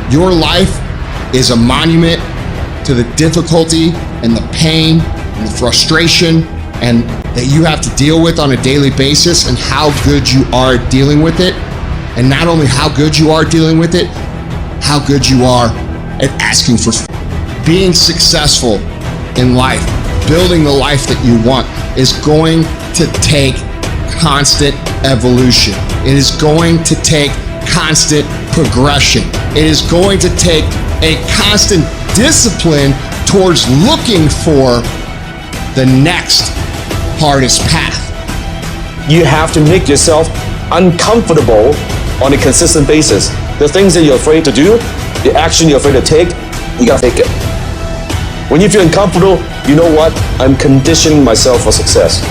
Your life is a monument to the difficulty and the pain and the frustration and that you have to deal with on a daily basis, and how good you are dealing with it. And not only how good you are dealing with it, how good you are at asking for being successful in life. Building the life that you want is going to take constant evolution. It is going to take constant progression. It is going to take a constant discipline towards looking for the next hardest path. You have to make yourself uncomfortable on a consistent basis. The things that you're afraid to do, the action you're afraid to take, you gotta take it. When you feel uncomfortable, you know what? I'm conditioning myself for success.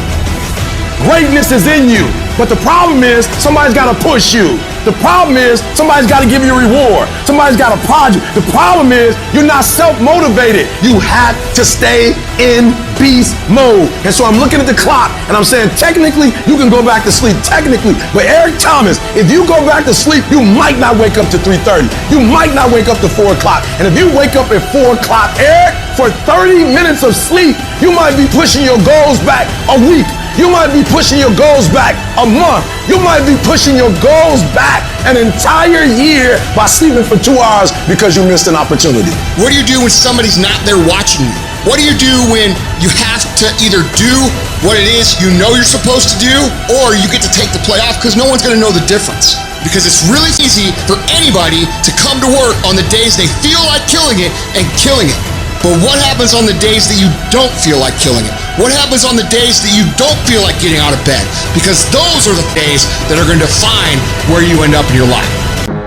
Greatness is in you, but the problem is somebody's got to push you. The problem is somebody's got to give you a reward. Somebody's got to prod you. The problem is you're not self-motivated. You have to stay in beast mode. And so I'm looking at the clock and I'm saying, technically, you can go back to sleep. Technically. But Eric Thomas, if you go back to sleep, you might not wake up to 3:30. You might not wake up to 4 o'clock. And if you wake up at 4 o'clock, Eric, for 30 minutes of sleep, you might be pushing your goals back a week. You might be pushing your goals back a month. You might be pushing your goals back an entire year by sleeping for 2 hours because you missed an opportunity. What do you do when somebody's not there watching you? What do you do when you have to either do what it is you know you're supposed to do, or you get to take the play off because no one's gonna know the difference? Because it's really easy for anybody to come to work on the days they feel like killing it and killing it. But what happens on the days that you don't feel like killing it? What happens on the days that you don't feel like getting out of bed? Because those are the days that are going to define where you end up in your life.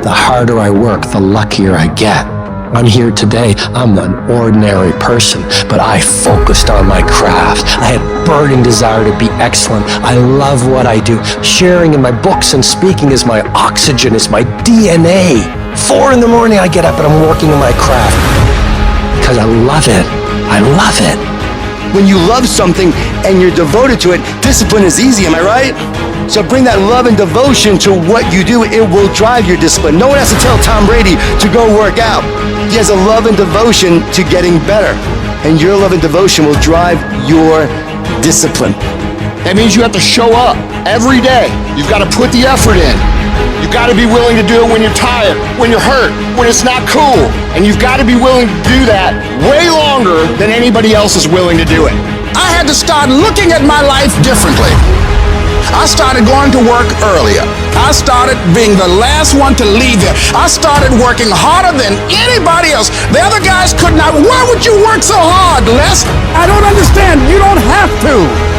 The harder I work, the luckier I get. I'm here today. I'm an ordinary person, but I focused on my craft. I had burning desire to be excellent. I love what I do. Sharing in my books and speaking is my oxygen, is my DNA. 4 in the morning I get up and I'm working on my craft. Because I love it. I love it. When you love something and you're devoted to it, discipline is easy, am I right? So bring that love and devotion to what you do. It will drive your discipline. No one has to tell Tom Brady to go work out. He has a love and devotion to getting better. And your love and devotion will drive your discipline. That means you have to show up every day. You've got to put the effort in. You've got to be willing to do it when you're tired, when you're hurt, when it's not cool. And you've got to be willing to do that way longer than anybody else is willing to do it. I had to start looking at my life differently. I started going to work earlier. I started being the last one to leave there. I started working harder than anybody else. The other guys could not. Why would you work so hard, Les? I don't understand. You don't have to.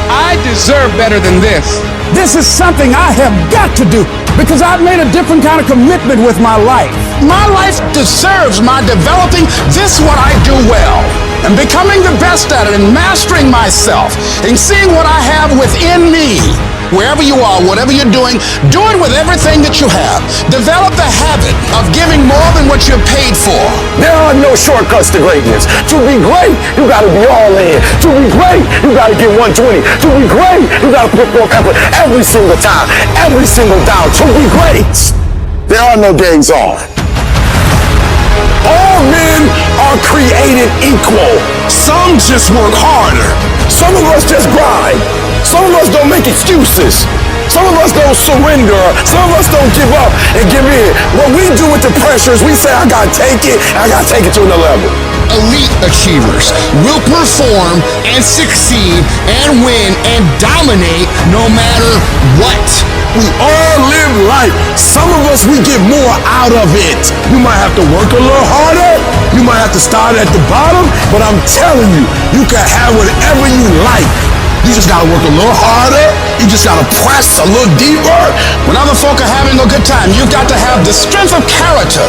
I deserve better than this. This is something I have got to do because I've made a different kind of commitment with my life. My life deserves my developing this what I do well and becoming the best at it and mastering myself and seeing what I have within me. Wherever you are, whatever you're doing, do it with everything that you have. Develop the habit of giving more than what you're paid for. There are no shortcuts to greatness. To be great, you gotta be all in. To be great, you gotta get 120. To be great, you gotta put forth effort every single time, every single down. To be great, there are no days off. All men are created equal. Some just work harder. Some of us just grind. Some of us don't make excuses. Some of us don't surrender. Some of us don't give up and give in. What we do with the pressure is we say, I gotta take it, and I gotta take it to another level. Elite achievers will perform and succeed and win and dominate no matter what. We all live life. Some of us, we get more out of it. You might have to work a little harder. You might have to start at the bottom, but I'm telling you, you can have whatever you like. You just gotta work a little harder. You just gotta press a little deeper. When other folk are having a good time, you've got to have the strength of character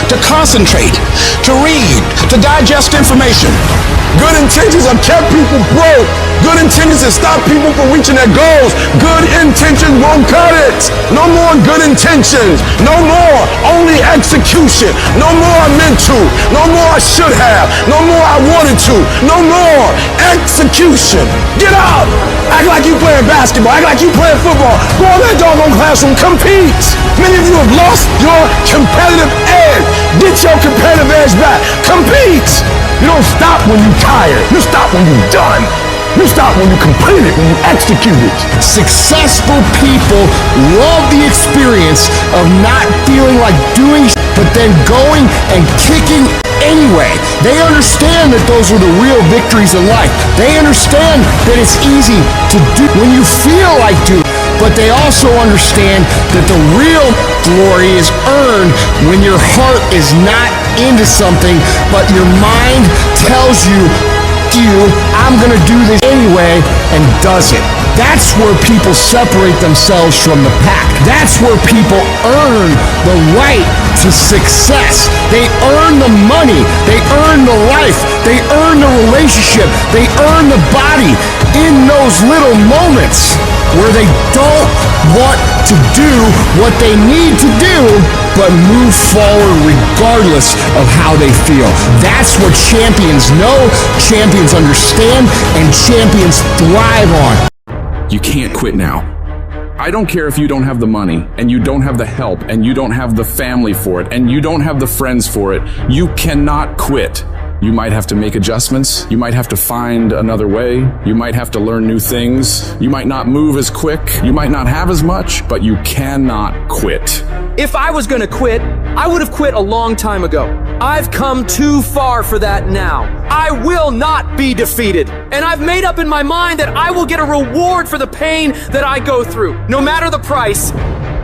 to concentrate, to read, to digest information. Good intentions have kept people broke. Good intentions have stopped people from reaching their goals. Good intentions won't cut it. No more good intentions. No more only execution. No more I meant to. No more I should have. No more I wanted to. No more execution. Get out. Act like you playing basketball. Act like you playing football. Go in that doggone classroom. Compete. Many of you have lost your competitive edge. Get your competitive Compete! You don't stop when you're tired. You stop when you're done. You stop when you complete it, when you execute it. Successful people love the experience of not feeling like doing but then going and kicking anyway. They understand that those are the real victories in life. They understand that it's easy to do when you feel like doing, but they also understand that the real glory is earned when your heart is not into something, but your mind tells you, I'm gonna do this anyway, and does it. That's where people separate themselves from the pack. That's where people earn the right to success. They earn the money. They earn the life. They earn the relationship. They earn the body in those little moments where they don't want to do what they need to do, but move forward regardless of how they feel. That's what champions know, champions understand, and champions thrive on. You can't quit now. I don't care if you don't have the money, and you don't have the help, and you don't have the family for it, and you don't have the friends for it. You cannot quit. You might have to make adjustments. You might have to find another way. You might have to learn new things. You might not move as quick. You might not have as much, but you cannot quit. If I was gonna quit, I would have quit a long time ago. I've come too far for that now. I will not be defeated. And I've made up in my mind that I will get a reward for the pain that I go through, no matter the price.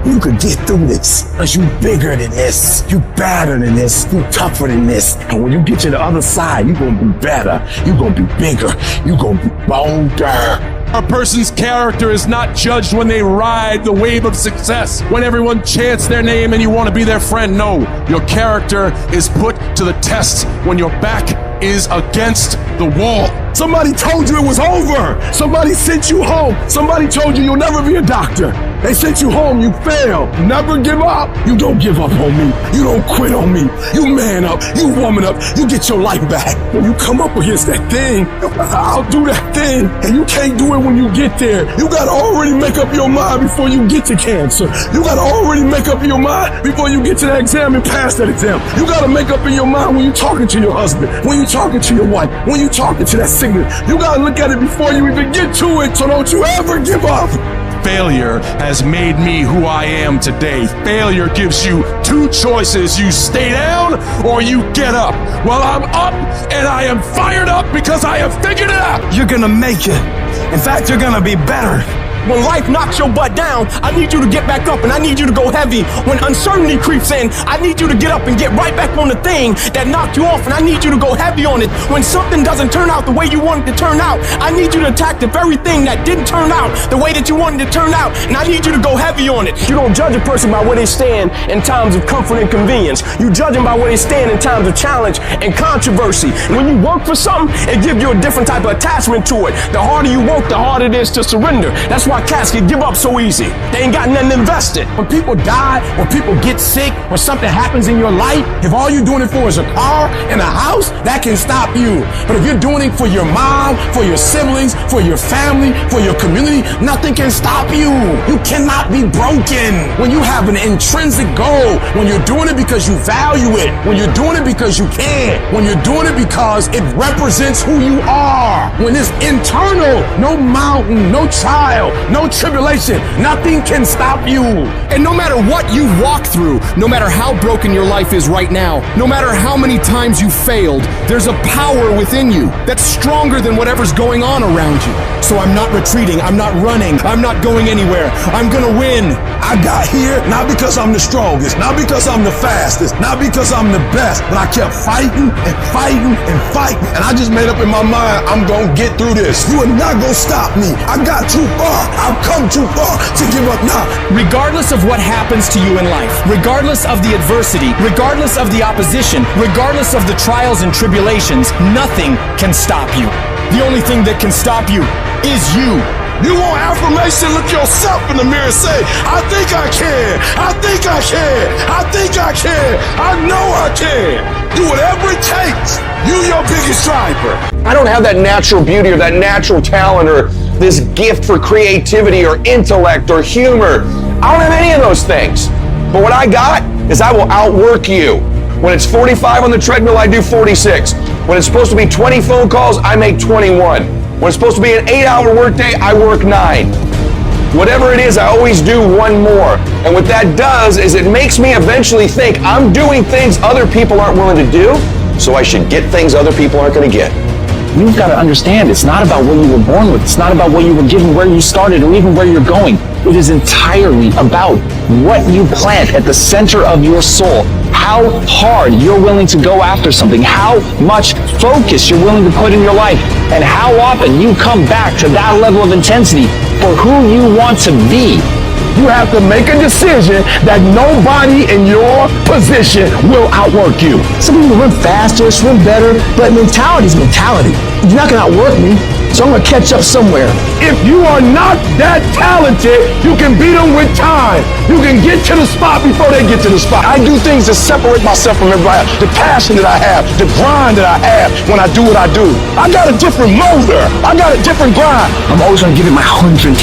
You could get through this, because you bigger than this, you badder than this, you tougher than this. And when you get to the other side, you're gonna be better, you're gonna be bigger, you're gonna be bolder. A person's character is not judged when they ride the wave of success, when everyone chants their name and you want to be their friend. No, your character is put to the test when your back is against the wall. Somebody told you it was over. Somebody sent you home. Somebody told you you'll never be a doctor. They sent you home, you failed. Never give up. You don't give up on me. You don't quit on me. You man up, you woman up, you get your life back. When you come up against that thing, I'll do that thing. And you can't do it when you get there. You gotta already make up your mind before you get to cancer. You gotta already make up your mind before you get to that exam and pass that exam. You gotta make up in your mind when you're talking to your husband, when you're talking to your wife, when you're talking to that signal. You gotta look at it before you even get to it, so don't you ever give up. Failure has made me who I am today. Failure gives you two choices. You stay down or you get up. Well, I'm up and I am fired up because I have figured it out. You're gonna make it. In fact, you're gonna be better. When life knocks your butt down, I need you to get back up and I need you to go heavy. When uncertainty creeps in, I need you to get up and get right back on the thing that knocked you off and I need you to go heavy on it. When something doesn't turn out the way you want it to turn out, I need you to attack the very thing that didn't turn out the way that you wanted it to turn out, and I need you to go heavy on it. You don't judge a person by where they stand in times of comfort and convenience. You judge them by where they stand in times of challenge and controversy. And when you work for something, it gives you a different type of attachment to it. The harder you work, the harder it is to surrender. That's why cats can give up so easy. They ain't got nothing invested. When people die, when people get sick, when something happens in your life, if all you're doing it for is a car and a house, that can stop you. But if you're doing it for your mom, for your siblings, for your family, for your community, nothing can stop you. You cannot be broken. When you have an intrinsic goal, when you're doing it because you value it, when you're doing it because you can, when you're doing it because it represents who you are, when it's internal, no mountain, no trial, no tribulation, nothing can stop you. And no matter what you walk through, no matter how broken your life is right now, no matter how many times you failed, there's a power within you that's stronger than whatever's going on around you. So I'm not retreating, I'm not running, I'm not going anywhere. I'm gonna win. I got here not because I'm the strongest, not because I'm the fastest, not because I'm the best, but I kept fighting and fighting and fighting. And I just made up in my mind, I'm gonna get through this. You are not gonna stop me. I got too far. I've come too far to give up now. Regardless of what happens to you in life, regardless of the adversity, regardless of the opposition, regardless of the trials and tribulations, nothing can stop you. The only thing that can stop you is you. You want affirmation? Look yourself in the mirror and say, I think I can. I think I can. I think I can. I know I can. Do whatever it takes. You your biggest driver. I don't have that natural beauty or that natural talent or this gift for creativity or intellect or humor. I don't have any of those things. But what I got is I will outwork you. When it's 45 on the treadmill, I do 46. When it's supposed to be 20 phone calls, I make 21. When it's supposed to be an 8-hour workday, I work 9. Whatever it is, I always do one more. And what that does is it makes me eventually think I'm doing things other people aren't willing to do, so I should get things other people aren't going to get. You've got to understand, it's not about what you were born with. It's not about what you were given, where you started, or even where you're going. It is entirely about what you plant at the center of your soul. How hard you're willing to go after something, how much focus you're willing to put in your life, and how often you come back to that level of intensity for who you want to be. You have to make a decision that nobody in your position will outwork you. Some people run faster, swim better, but mentality is mentality. You're not going to outwork me, so I'm going to catch up somewhere. If you are not that talented, you can beat them with time. You can get to the spot before they get to the spot. I do things to separate myself from everybody else. The passion that I have, the grind that I have when I do what I do. I got a different motor. I got a different grind. I'm always going to give it my 110%.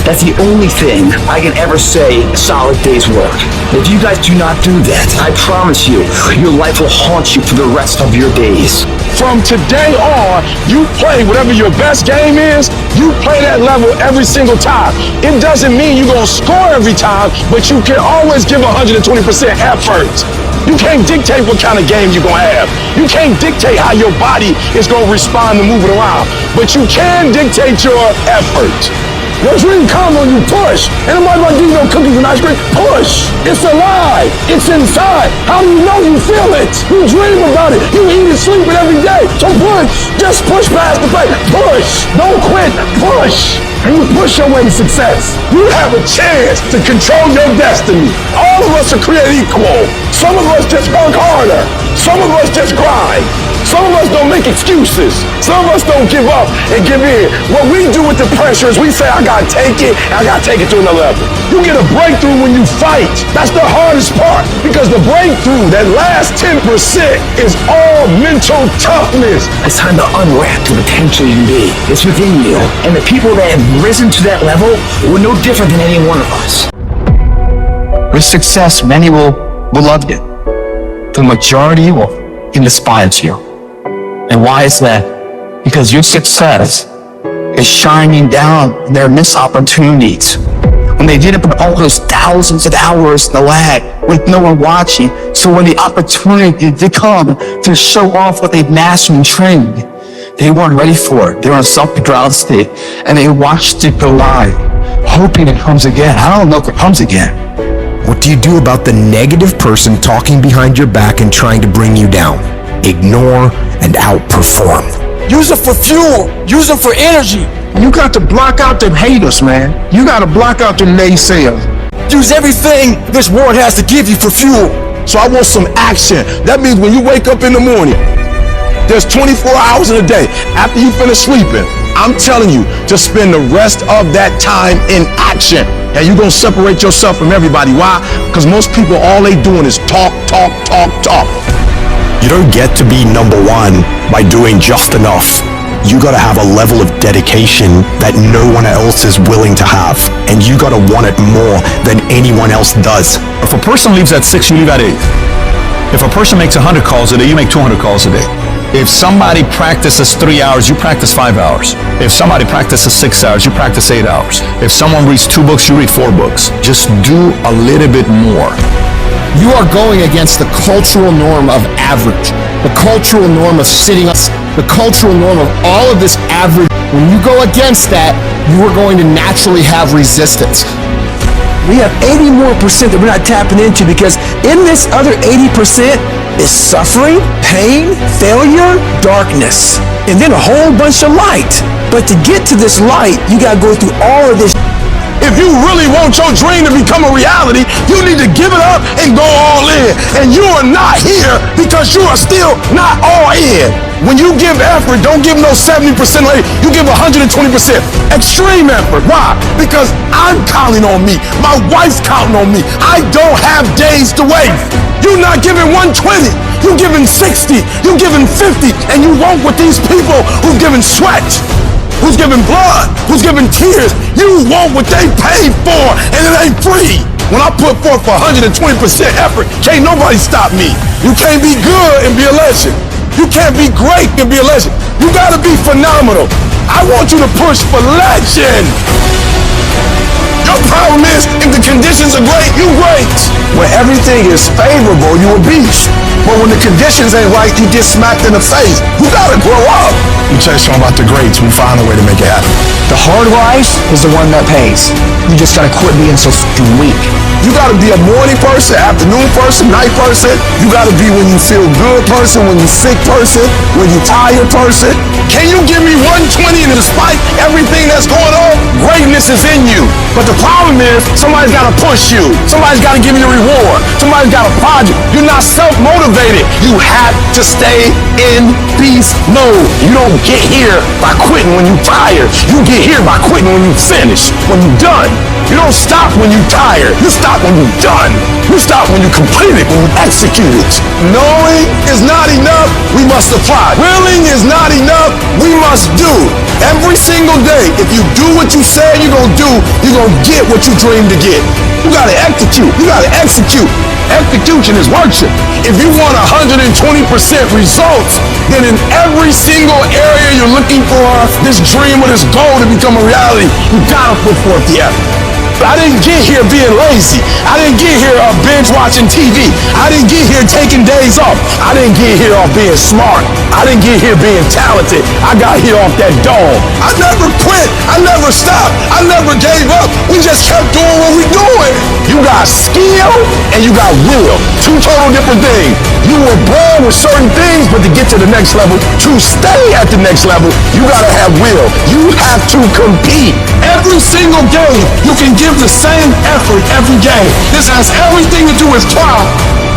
That's the only thing I can ever say a solid day's work. If you guys do not do that, I promise you, your life will haunt you for the rest of your days. From today on, you play whatever your best game is, you play that level every single time. It doesn't mean you're going to score every time, but you can always give 120% effort. You can't dictate what kind of game you're going to have. You can't dictate how your body is going to respond to moving around, but you can dictate your effort. Your dream come when you push. And nobody gonna give you no cookies and ice cream. Push. It's alive. It's inside. How do you know you feel it? You dream about it. You eat and sleep it every day. So push. Just push past the pain. Push. Don't quit. Push. And you push your way to success. You have a chance to control your destiny. All of us are created equal. Some of us just work harder. Some of us just grind. Some of us don't make excuses. Some of us don't give up and give in. What we do with the pressure is we say, I gotta take it, and I gotta take it to another level. You get a breakthrough when you fight. That's the hardest part, because the breakthrough, that last 10%, is all mental toughness. It's time to unwrap the potential you can be. It's within you. And the people that have risen to that level were no different than any one of us. With success, many will love you. The majority will despise you. And why is that? Because your success is shining down on their missed opportunities. When they did it with all those thousands of hours in the lab with no one watching. So when the opportunity did come to show off what they've mastered and trained, they weren't ready for it. They were in self-control state, and they watched it go live, hoping it comes again. I don't know if it comes again. What do you do about the negative person talking behind your back and trying to bring you down? Ignore and outperform. Use it for fuel. Use it for energy. You got to block out them haters, man. You got to block out them naysayers. Use everything this world has to give you for fuel. So I want some action. That means when you wake up in the morning, there's 24 hours in a day. After you finish sleeping, I'm telling you to spend the rest of that time in action. And you're going to separate yourself from everybody. Why? Because most people, all they doing is talk, talk, talk, talk. You don't get to be number one by doing just enough. You gotta have a level of dedication that no one else is willing to have. And you gotta want it more than anyone else does. If a person leaves at 6, you leave at 8. If a person makes 100 calls a day, you make 200 calls a day. If somebody practices 3 hours, you practice 5 hours. If somebody practices 6 hours, you practice 8 hours. If someone reads 2 books, you read 4 books. Just do a little bit more. You are going against the cultural norm of average, the cultural norm of sitting up, the cultural norm of all of this average. When you go against that, you are going to naturally have resistance. We have 80% more that we're not tapping into, because in this other 80% is suffering, pain, failure, darkness, and then a whole bunch of light. But to get to this light, you gotta go through all of this. If you really want your dream to become a reality, you need to give it up and go all in. And you are not here because you are still not all in. When you give effort, don't give no 70% later. You give 120%. Extreme effort. Why? Because I'm counting on me. My wife's counting on me. I don't have days to waste. You're not giving 120. You're giving 60. You're giving 50. And you won't with these people who've given sweat, who's giving blood, who's giving tears. You want what they paid for, and it ain't free. When I put forth 120% effort, can't nobody stop me. You can't be good and be a legend. You can't be great and be a legend. You gotta be phenomenal. I want you to push for legend. Your problem is, if the conditions are great, you great. When everything is favorable, you a beast. But when the conditions ain't right, you get smacked in the face. You gotta grow up. You tell you something about the greats, we find a way to make it happen. The hard life is the one that pays. You just gotta quit being so fucking weak. You gotta be a morning person, afternoon person, night person. You gotta be when you feel good person, when you sick person, when you tired person. Can you give me 120 and despite everything that's going on, greatness is in you. But the problem is, somebody's gotta push you. Somebody's gotta give you a reward. Somebody's gotta prod you. You're not self-motivated. You have to stay in beast mode. You don't get here by quitting when you're tired. You get here by quitting when you finish, when you're done. You don't stop when you're tired. You stop when you're done. You stop when you complete it, when you execute it. Knowing is not enough, we must apply. Willing is not enough, we must do. Every single day, if you do what you say you're gonna do, you're gonna get what you dream to get. You gotta execute. You gotta execute. Execution is worship. If you want 120% results, then in every single area you're looking for this dream or this goal to become a reality, you gotta put forth the effort. I didn't get here being lazy. I didn't get here binge watching TV. I didn't get here taking days off. I didn't get here off being smart. I didn't get here being talented. I got here off that dome. I never quit. I never stopped. I never gave up. We just kept doing what we doing. You got skill and you got will. Two total different things. You were born with certain things, but to get to the next level, to stay at the next level, you gotta have will. You have to compete. Every single game, you can give the same effort every game. This has everything to do with pride.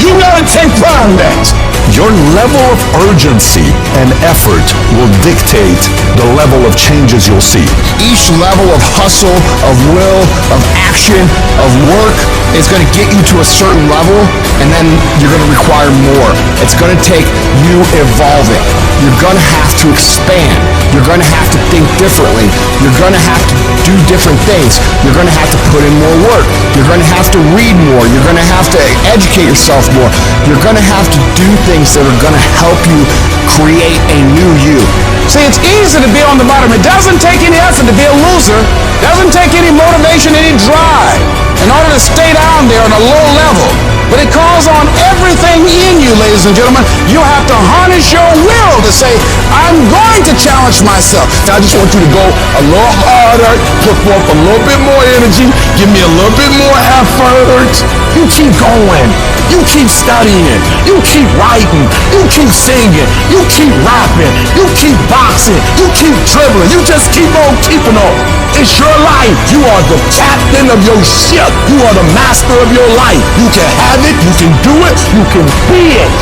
You gotta take pride in that. Your level of urgency and effort will dictate the level of changes you'll see. Each level of hustle, of will, of action, of work is going to get you to a certain level, and then you're going to require more. It's going to take you evolving. You're going to have to expand. You're going to have to think differently. You're going to have to do different things. You're going to have to put in more work. You're going to have to read more. You're going to have to educate yourself more. You're going to have to do things that are going to help you create a new you. See, it's easy to be on the bottom. It doesn't take any effort to be a loser. It doesn't take any motivation, any drive in order to stay down there on a low level. But it calls on everything in you, ladies and gentlemen. You have to harness your will to say, I'm going to challenge myself. I just want you to go a little harder, put forth a little bit more energy, give me a little bit more effort. You keep going. You keep studying. You keep writing. You keep singing. You keep rapping. You keep boxing. You keep dribbling. You just keep on keeping on. It's your life. You are the captain of your ship. You are the master of your life. You can have it. You can do it. You can be it.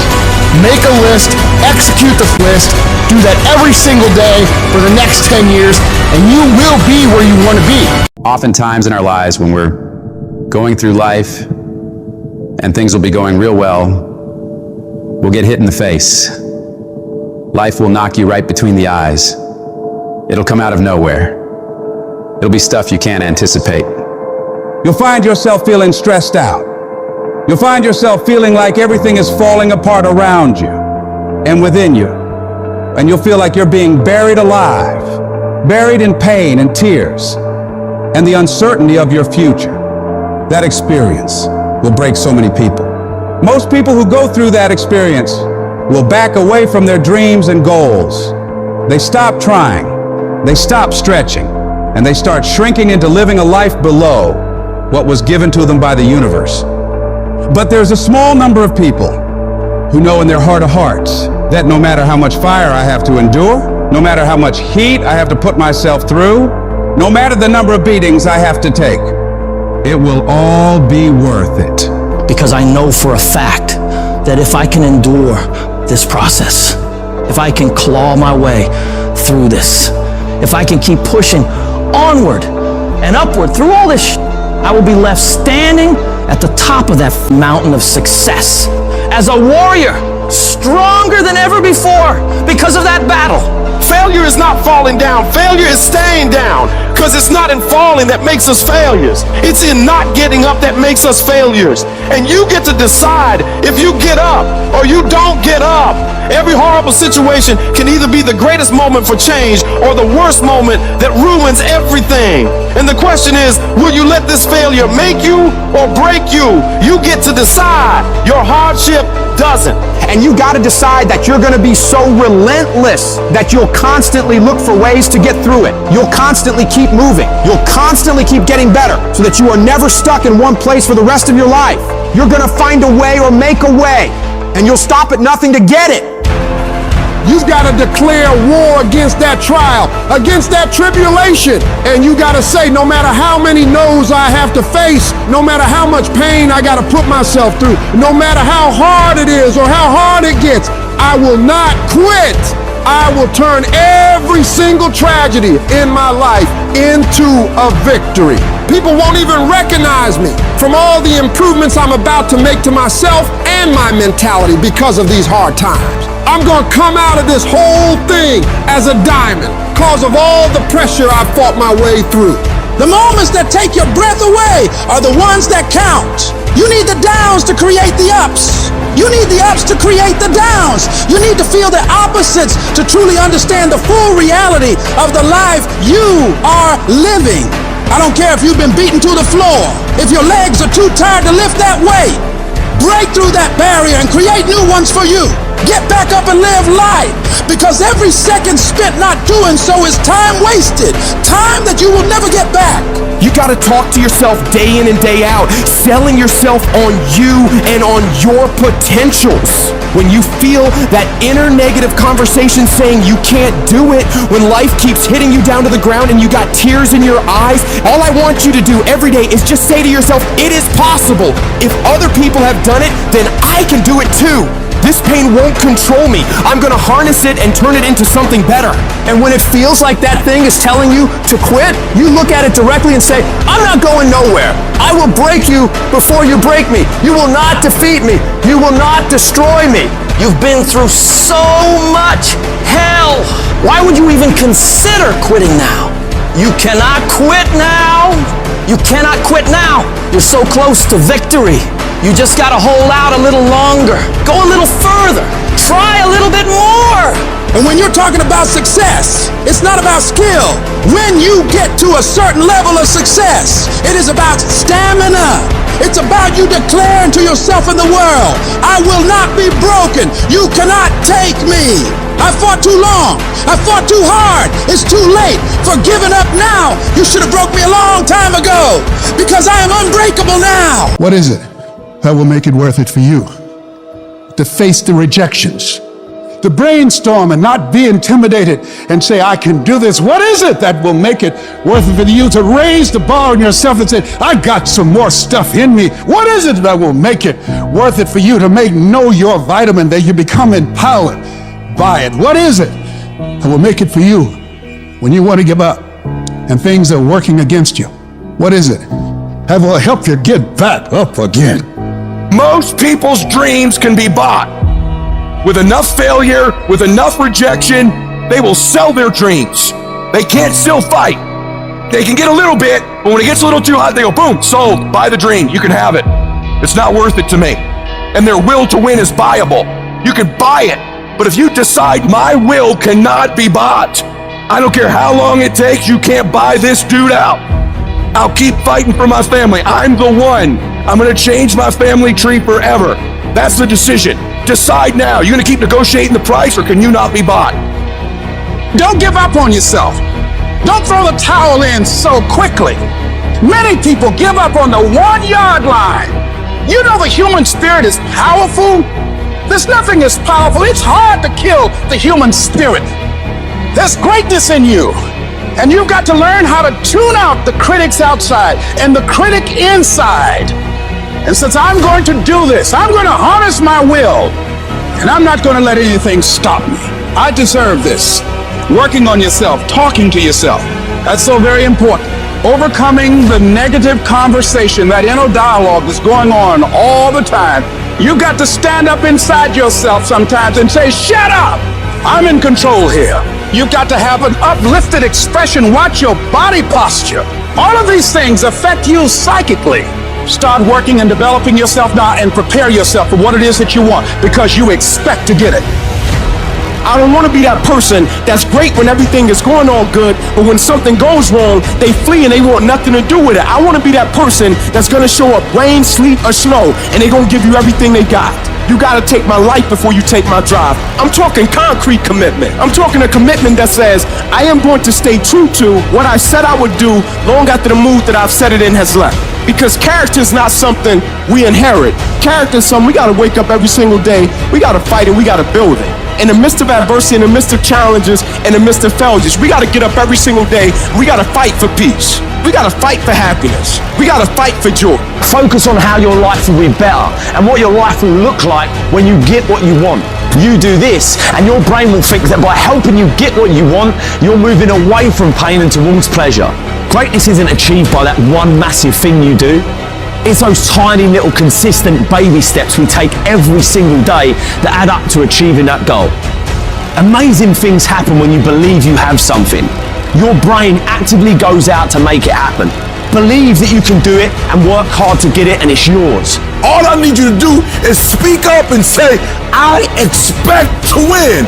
Make a list, execute the list, do that every single day for the next 10 years, and you will be where you want to be. Oftentimes in our lives when we're going through life and things will be going real well, we'll get hit in the face. Life will knock you right between the eyes. It'll come out of nowhere. It'll be stuff you can't anticipate. You'll find yourself feeling stressed out. You'll find yourself feeling like everything is falling apart around you and within you. And you'll feel like you're being buried alive, buried in pain and tears and the uncertainty of your future. That experience will break so many people. Most people who go through that experience will back away from their dreams and goals. They stop trying, they stop stretching, and they start shrinking into living a life below what was given to them by the universe. But there's a small number of people who know in their heart of hearts that no matter how much fire I have to endure, no matter how much heat I have to put myself through, no matter the number of beatings I have to take, it will all be worth it. Because I know for a fact that if I can endure this process, if I can claw my way through this, if I can keep pushing onward and upward through all this I will be left standing at the top of that mountain of success as a warrior, stronger than ever before because of that battle, Failure is not falling down. Failure is staying down. Because it's not in falling that makes us failures. It's in not getting up that makes us failures. And you get to decide if you get up or you don't get up. Every horrible situation can either be the greatest moment for change or the worst moment that ruins everything. And the question is, will you let this failure make you or break you? You get to decide. Your hardship doesn't. And you got to decide that you're going to be so relentless that you'll constantly look for ways to get through it. You'll constantly keep moving. You'll constantly keep getting better so that you are never stuck in one place for the rest of your life. You're going to find a way or make a way, and you'll stop at nothing to get it. You've got to declare war against that trial, against that tribulation. And you got to say, no matter how many no's I have to face, no matter how much pain I got to put myself through, no matter how hard it is or how hard it gets, I will not quit. I will turn every single tragedy in my life into a victory. People won't even recognize me from all the improvements I'm about to make to myself and my mentality because of these hard times. I'm gonna come out of this whole thing as a diamond because of all the pressure I fought my way through. The moments that take your breath away are the ones that count. You need the downs to create the ups. You need the ups to create the downs. You need to feel the opposites to truly understand the full reality of the life you are living. I don't care if you've been beaten to the floor, if your legs are too tired to lift that weight. Break through that barrier and create new ones for you. Get back up and live life, because every second spent not doing so is time wasted, time that you will never get back. You gotta talk to yourself day in and day out, selling yourself on you and on your potentials. When you feel that inner negative conversation saying you can't do it, when life keeps hitting you down to the ground and you got tears in your eyes, all I want you to do every day is just say to yourself, it is possible. If other people have done it, then I can do it too. This pain won't control me. I'm gonna harness it and turn it into something better. And when it feels like that thing is telling you to quit, you look at it directly and say, I'm not going nowhere. I will break you before you break me. You will not defeat me. You will not destroy me. You've been through so much hell. Why would you even consider quitting now? You cannot quit now. You cannot quit now. You're so close to victory. You just gotta hold out a little longer. Go a little further. Try a little bit more. And when you're talking about success, it's not about skill. When you get to a certain level of success, it is about stamina. It's about you declaring to yourself in the world, I will not be broken. You cannot take me. I fought too long. I fought too hard. It's too late for giving up now. You should have broke me a long time ago, because I am unbreakable now. What is it that will make it worth it for you? To face the rejections, to brainstorm and not be intimidated and say, I can do this. What is it that will make it worth it for you to raise the bar on yourself and say, I got some more stuff in me? What is it that will make it worth it for you to know your vitamin, that you become empowered by it? What is it that will make it for you when you want to give up and things are working against you? What is it that will help you get back up again? Most people's dreams can be bought. With enough failure, with enough rejection, they will sell their dreams. They can't still fight. They can get a little bit, but when it gets a little too hot, they go, boom, sold, buy the dream, you can have it. It's not worth it to me. And their will to win is buyable. You can buy it, but if you decide my will cannot be bought, I don't care how long it takes, you can't buy this dude out. I'll keep fighting for my family. I'm the one. I'm gonna change my family tree forever. That's the decision. Decide now. You gonna keep negotiating the price, or can you not be bought? Don't give up on yourself. Don't throw the towel in so quickly. Many people give up on the 1 yard line. You know the human spirit is powerful. There's nothing as powerful. It's hard to kill the human spirit. There's greatness in you. And you've got to learn how to tune out the critics outside and the critic inside. And since I'm going to do this, I'm going to harness my will, and I'm not going to let anything stop me. I deserve this. Working on yourself, talking to yourself, that's so very important. Overcoming the negative conversation, that inner dialogue that's going on all the time. You've got to stand up inside yourself sometimes and say, shut up! I'm in control here. You've got to have an uplifted expression. Watch your body posture. All of these things affect you psychically. Start working and developing yourself now and prepare yourself for what it is that you want, because you expect to get it. I don't want to be that person that's great when everything is going on good, but when something goes wrong, they flee and they want nothing to do with it. I want to be that person that's going to show up rain, sleet, or snow, and they're going to give you everything they got. You got to take my life before you take my drive. I'm talking concrete commitment. I'm talking a commitment that says, I am going to stay true to what I said I would do long after the mood that I've set it in has left. Because character is not something we inherit. Character is something we got to wake up every single day. We got to fight it. We got to build it. In the midst of adversity, in the midst of challenges, in the midst of failures, we got to get up every single day. We got to fight for peace. We got to fight for happiness. We got to fight for joy. Focus on how your life will be better and what your life will look like when you get what you want. You do this, and your brain will think that by helping you get what you want, you're moving away from pain and towards pleasure. Greatness isn't achieved by that one massive thing you do. It's those tiny little consistent baby steps we take every single day that add up to achieving that goal. Amazing things happen when you believe you have something. Your brain actively goes out to make it happen. Believe that you can do it and work hard to get it, and it's yours. All I need you to do is speak up and say, I expect to win.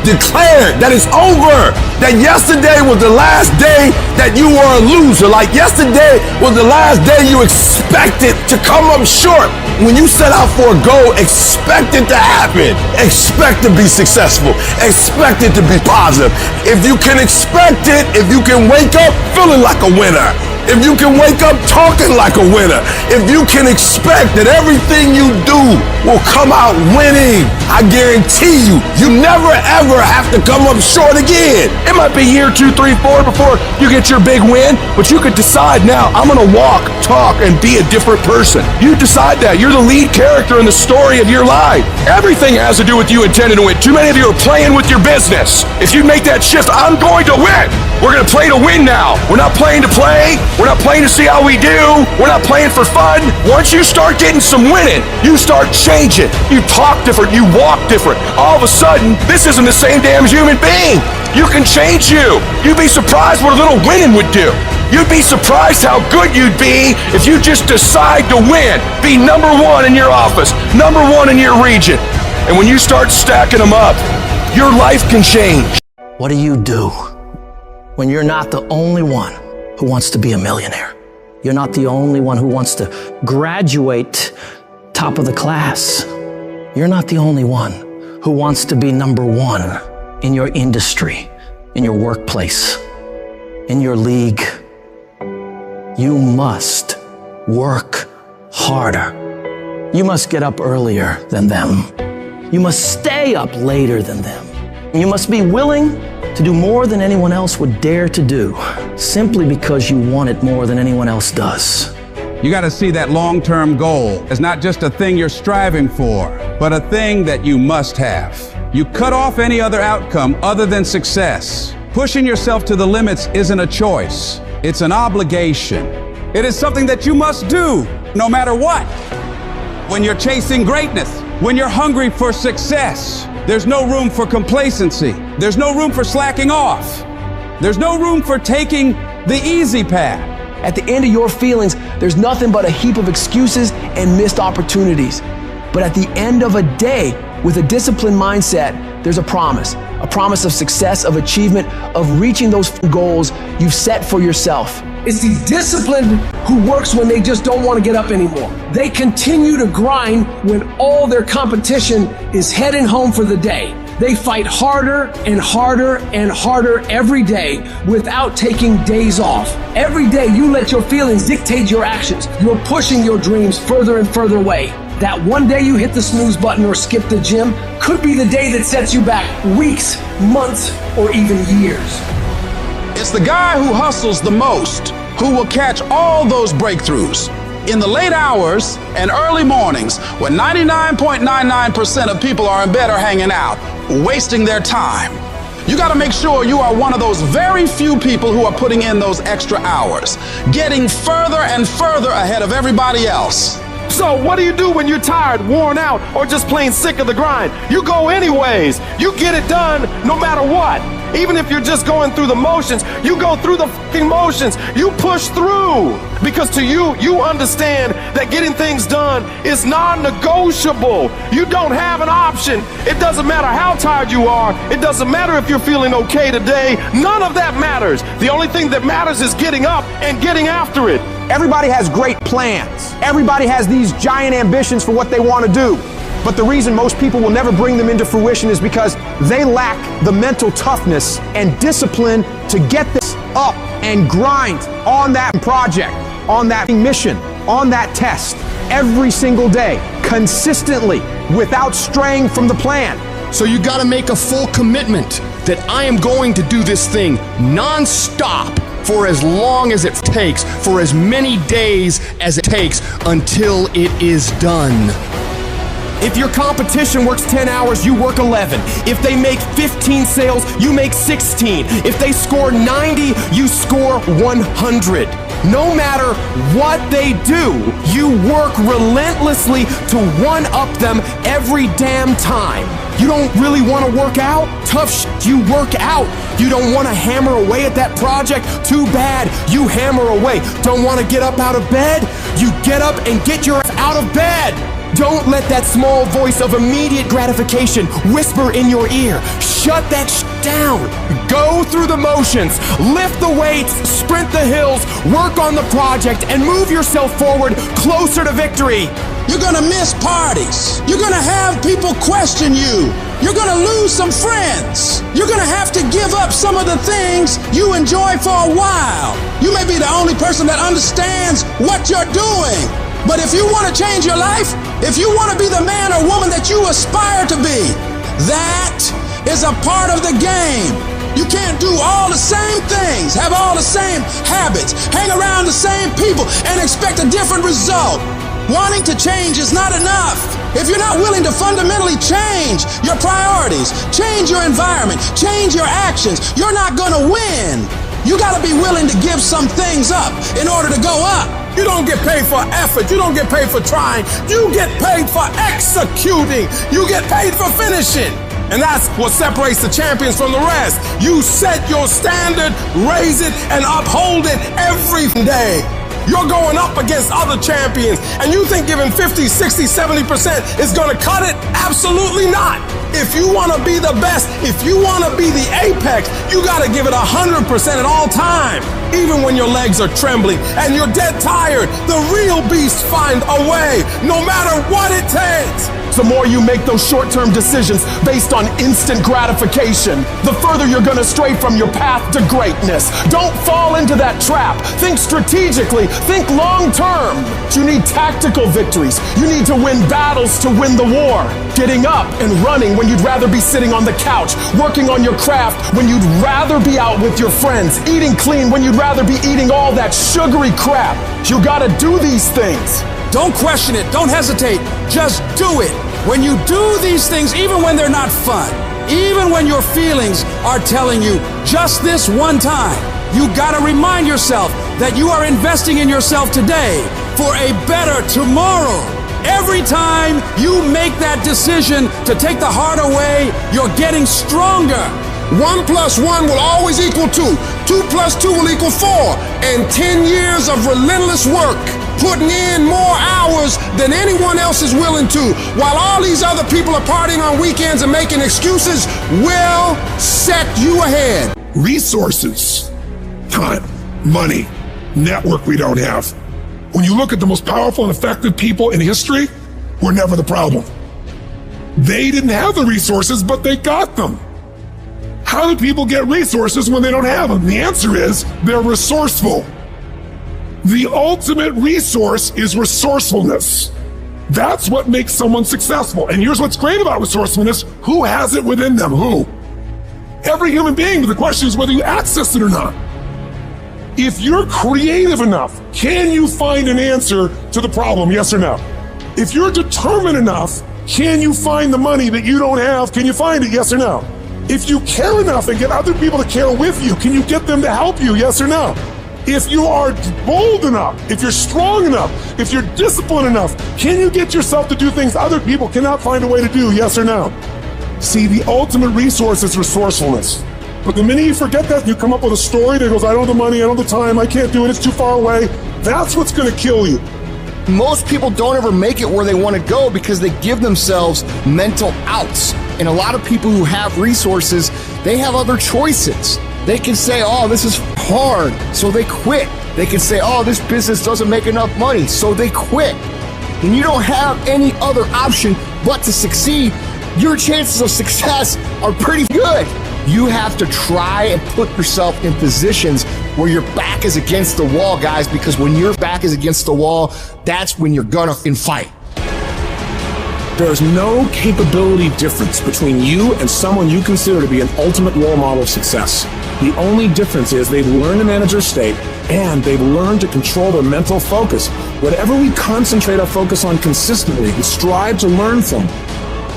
Declare that it's over. That yesterday was the last day that you were a loser. Like yesterday was the last day you expected to come up short. When you set out for a goal, expect it to happen. Expect to be successful. Expect it to be positive. If you can expect it, if you can wake up feeling like a winner, if you can wake up talking like a winner, if you can expect that everything you do will come out winning, I guarantee you, you never ever have to come up short again. It might be year 2, 3, 4 before you get your big win, but you could decide now, I'm gonna walk, talk, and be a different person. You decide that. You're the lead character in the story of your life. Everything has to do with you intending to win. Too many of you are playing with your business. If you make that shift, I'm going to win. We're gonna play to win now. We're not playing to play. We're not playing to see how we do. We're not playing for fun. Once you start getting some winning, you start changing. You talk different. You walk different. All of a sudden, this isn't the same damn human being. You can change you. You'd be surprised what a little winning would do. You'd be surprised how good you'd be if you just decide to win. Be number 1 in your office, number 1 in your region. And when you start stacking them up, your life can change. What do you do when you're not the only one who wants to be a millionaire? You're not the only one who wants to graduate top of the class. You're not the only one who wants to be number 1 in your industry, in your workplace, in your league. You must work harder. You must get up earlier than them. You must stay up later than them. You must be willing to do more than anyone else would dare to do, simply because you want it more than anyone else does. You got to see that long-term goal as not just a thing you're striving for, but a thing that you must have. You cut off any other outcome other than success. Pushing yourself to the limits isn't a choice. It's an obligation. It is something that you must do, no matter what. When you're chasing greatness, when you're hungry for success, there's no room for complacency. There's no room for slacking off. There's no room for taking the easy path. At the end of your feelings, there's nothing but a heap of excuses and missed opportunities. But at the end of a day, with a disciplined mindset, there's a promise of success, of achievement, of reaching those goals you've set for yourself. It's the disciplined who works when they just don't want to get up anymore. They continue to grind when all their competition is heading home for the day. They fight harder and harder and harder every day without taking days off. Every day you let your feelings dictate your actions. You're pushing your dreams further and further away. That one day you hit the snooze button or skip the gym could be the day that sets you back weeks, months, or even years. It's the guy who hustles the most who will catch all those breakthroughs. In the late hours and early mornings, when 99.99% of people are in bed or hanging out, wasting their time. You gotta make sure you are one of those very few people who are putting in those extra hours, getting further and further ahead of everybody else. So what do you do when you're tired, worn out, or just plain sick of the grind? You go anyways. You get it done no matter what. Even if you're just going through the motions, you go through the fucking motions. You push through. Because to you, you understand that getting things done is non-negotiable. You don't have an option. It doesn't matter how tired you are. It doesn't matter if you're feeling okay today. None of that matters. The only thing that matters is getting up and getting after it. Everybody has great plans. Everybody has these giant ambitions for what they want to do. But the reason most people will never bring them into fruition is because they lack the mental toughness and discipline to get this up and grind on that project, on that mission, on that test, every single day, consistently, without straying from the plan. So you gotta make a full commitment that I am going to do this thing non-stop for as long as it takes, for as many days as it takes until it is done. If your competition works 10 hours, you work 11. If they make 15 sales, you make 16. If they score 90, you score 100. No matter what they do, you work relentlessly to one-up them every damn time. You don't really want to work out? Tough shit, you work out. You don't want to hammer away at that project? Too bad, you hammer away. Don't want to get up out of bed? You get up and get your ass out of bed. Don't let that small voice of immediate gratification whisper in your ear. Shut that down. Go through the motions, lift the weights, sprint the hills, work on the project, and move yourself forward closer to victory. You're gonna miss parties. You're gonna have people question you. You're gonna lose some friends. You're gonna have to give up some of the things you enjoy for a while. You may be the only person that understands what you're doing. But if you want to change your life, if you want to be the man or woman that you aspire to be, that is a part of the game. You can't do all the same things, have all the same habits, hang around the same people, and expect a different result. Wanting to change is not enough. If you're not willing to fundamentally change your priorities, change your environment, change your actions, you're not gonna win. You gotta be willing to give some things up in order to go up. You don't get paid for effort. You don't get paid for trying. You get paid for executing. You get paid for finishing. And that's what separates the champions from the rest. You set your standard, raise it, and uphold it every day. You're going up against other champions, and you think giving 50, 60, 70% is gonna cut it? Absolutely not. If you wanna be the best, if you wanna be the apex, you gotta give it 100% at all times. Even when your legs are trembling and you're dead tired, the real beasts find a way, no matter what it takes. The more you make those short-term decisions based on instant gratification, the further you're gonna stray from your path to greatness. Don't fall into that trap. Think strategically, think long-term. You need tactical victories. You need to win battles to win the war. Getting up and running when you'd rather be sitting on the couch, working on your craft when you'd rather be out with your friends, eating clean when you'd rather be eating all that sugary crap. You gotta do these things. Don't question it. Don't hesitate. Just do it. When you do these things, even when they're not fun, even when your feelings are telling you just this one time, you gotta remind yourself that you are investing in yourself today for a better tomorrow. Every time you make that decision to take the heart away, you're getting stronger. 1 + 1 will always equal 2. 2 + 2 will equal 4. And 10 years of relentless work, putting in more hours than anyone else is willing to, while all these other people are partying on weekends and making excuses, will set you ahead. Resources, time, money, network we don't have. When you look at the most powerful and effective people in history, we're never the problem. They didn't have the resources, but they got them. How do people get resources when they don't have them? The answer is they're resourceful. The ultimate resource is resourcefulness. That's what makes someone successful. And here's what's great about resourcefulness. Who has it within them? Who? Every human being, but the question is whether you access it or not. If you're creative enough, can you find an answer to the problem? Yes or no? If you're determined enough, can you find the money that you don't have? Can you find it? Yes or no? If you care enough and get other people to care with you, can you get them to help you? Yes or no? If you are bold enough, if you're strong enough, if you're disciplined enough, can you get yourself to do things other people cannot find a way to do? Yes or no? See, the ultimate resource is resourcefulness. But the minute you forget that, you come up with a story that goes, I don't have the money, I don't have the time, I can't do it, it's too far away. That's what's gonna kill you. Most people don't ever make it where they want to go because they give themselves mental outs. And a lot of people who have resources, they have other choices. They can say, oh, this is hard, so they quit. They can say, oh, this business doesn't make enough money, so they quit. When you don't have any other option but to succeed, your chances of success are pretty good. You have to try and put yourself in positions where your back is against the wall, guys, because when your back is against the wall, that's when you're gonna fight. There's no capability difference between you and someone you consider to be an ultimate role model of success. The only difference is they've learned to manage their state and they've learned to control their mental focus. Whatever we concentrate our focus on consistently and strive to learn from,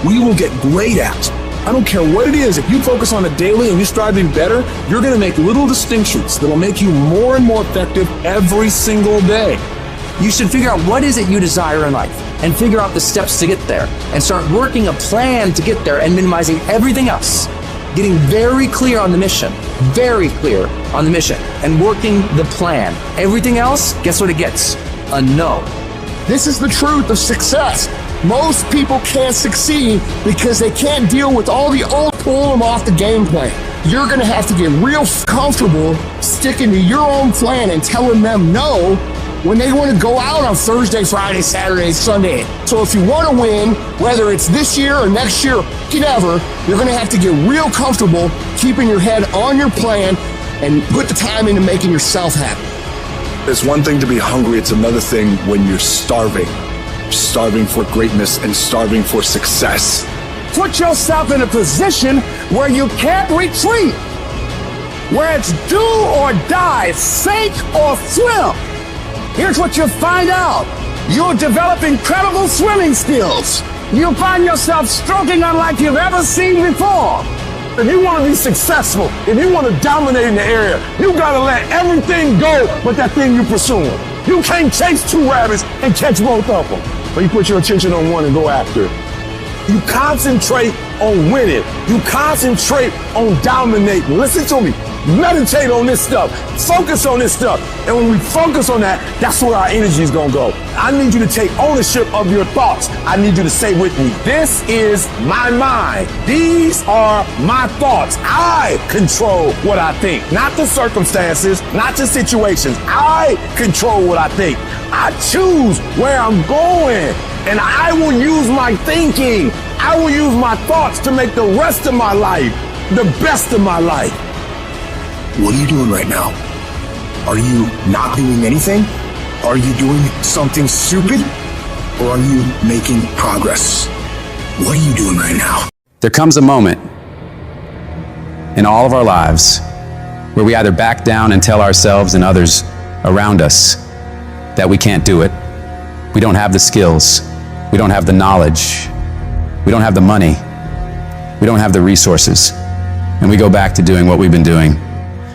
we will get great at. I don't care what it is. If you focus on it daily and you strive to be better, you're going to make little distinctions that will make you more and more effective every single day. You should figure out what is it you desire in life and figure out the steps to get there and start working a plan to get there and minimizing everything else. Getting very clear on the mission, and working the plan. Everything else, guess what it gets? A no. This is the truth of success. Most people can't succeed because they can't deal with all the old pull them off the game plan. You're gonna have to get real comfortable sticking to your own plan and telling them no when they want to go out on Thursday, Friday, Saturday, Sunday. So if you want to win, whether it's this year or next year, whatever, you're gonna have to get real comfortable keeping your head on your plan and put the time into making yourself happy. It's one thing to be hungry, it's another thing when you're starving. Starving for greatness and starving for success. Put yourself in a position where you can't retreat, where it's do or die, sink or swim. Here's what you'll find out. You'll develop incredible swimming skills. You'll find yourself stroking unlike you've ever seen before. If you want to be successful, if you want to dominate in the area, you got to let everything go but that thing you're pursuing. You can't chase two rabbits and catch both of them. But you put your attention on one and go after it. You concentrate on winning. You concentrate on dominating. Listen to me. Meditate on this stuff. Focus on this stuff. And when we focus on that, that's where our energy is going to go. I need you to take ownership of your thoughts. I need you to say with me, this is my mind. These are my thoughts. I control what I think. Not the circumstances, not the situations. I control what I think. I choose where I'm going. And I will use my thinking. I will use my thoughts to make the rest of my life the best of my life. What are you doing right now? Are you not doing anything? Are you doing something stupid? Or are you making progress? What are you doing right now? There comes a moment in all of our lives where we either back down and tell ourselves and others around us that we can't do it. We don't have the skills. We don't have the knowledge. We don't have the money. We don't have the resources. And we go back to doing what we've been doing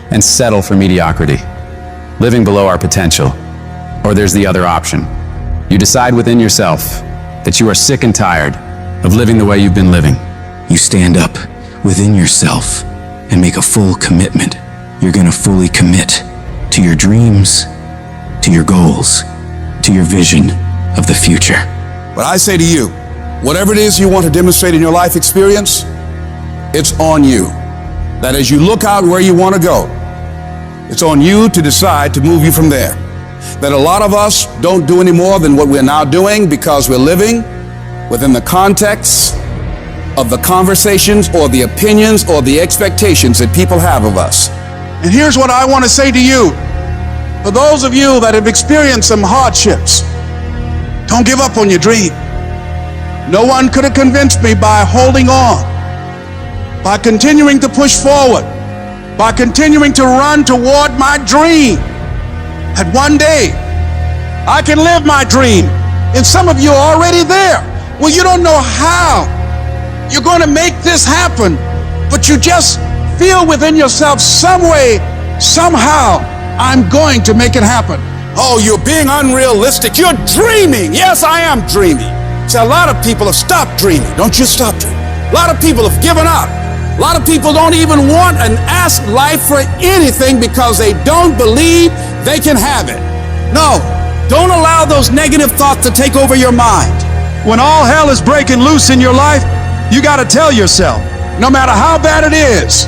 and settle for mediocrity, living below our potential. Or there's the other option. You decide within yourself that you are sick and tired of living the way you've been living. You stand up within yourself and make a full commitment. You're gonna fully commit to your dreams, to your goals, to your vision of the future. But I say to you, whatever it is you want to demonstrate in your life experience, it's on you. That as you look out where you want to go, it's on you to decide to move you from there. That a lot of us don't do any more than what we're now doing because we're living within the context of the conversations or the opinions or the expectations that people have of us. And here's what I want to say to you. For those of you that have experienced some hardships, don't give up on your dream. No one could have convinced me by holding on, by continuing to push forward, by continuing to run toward my dream, that one day I can live my dream. And some of you are already there. Well, you don't know how you're going to make this happen, but you just feel within yourself some way, somehow, I'm going to make it happen. Oh, you're being unrealistic. You're dreaming. Yes, I am dreaming. See, a lot of people have stopped dreaming. Don't you stop dreaming. A lot of people have given up. A lot of people don't even want and ask life for anything because they don't believe they can have it. No, don't allow those negative thoughts to take over your mind. When all hell is breaking loose in your life, you got to tell yourself, no matter how bad it is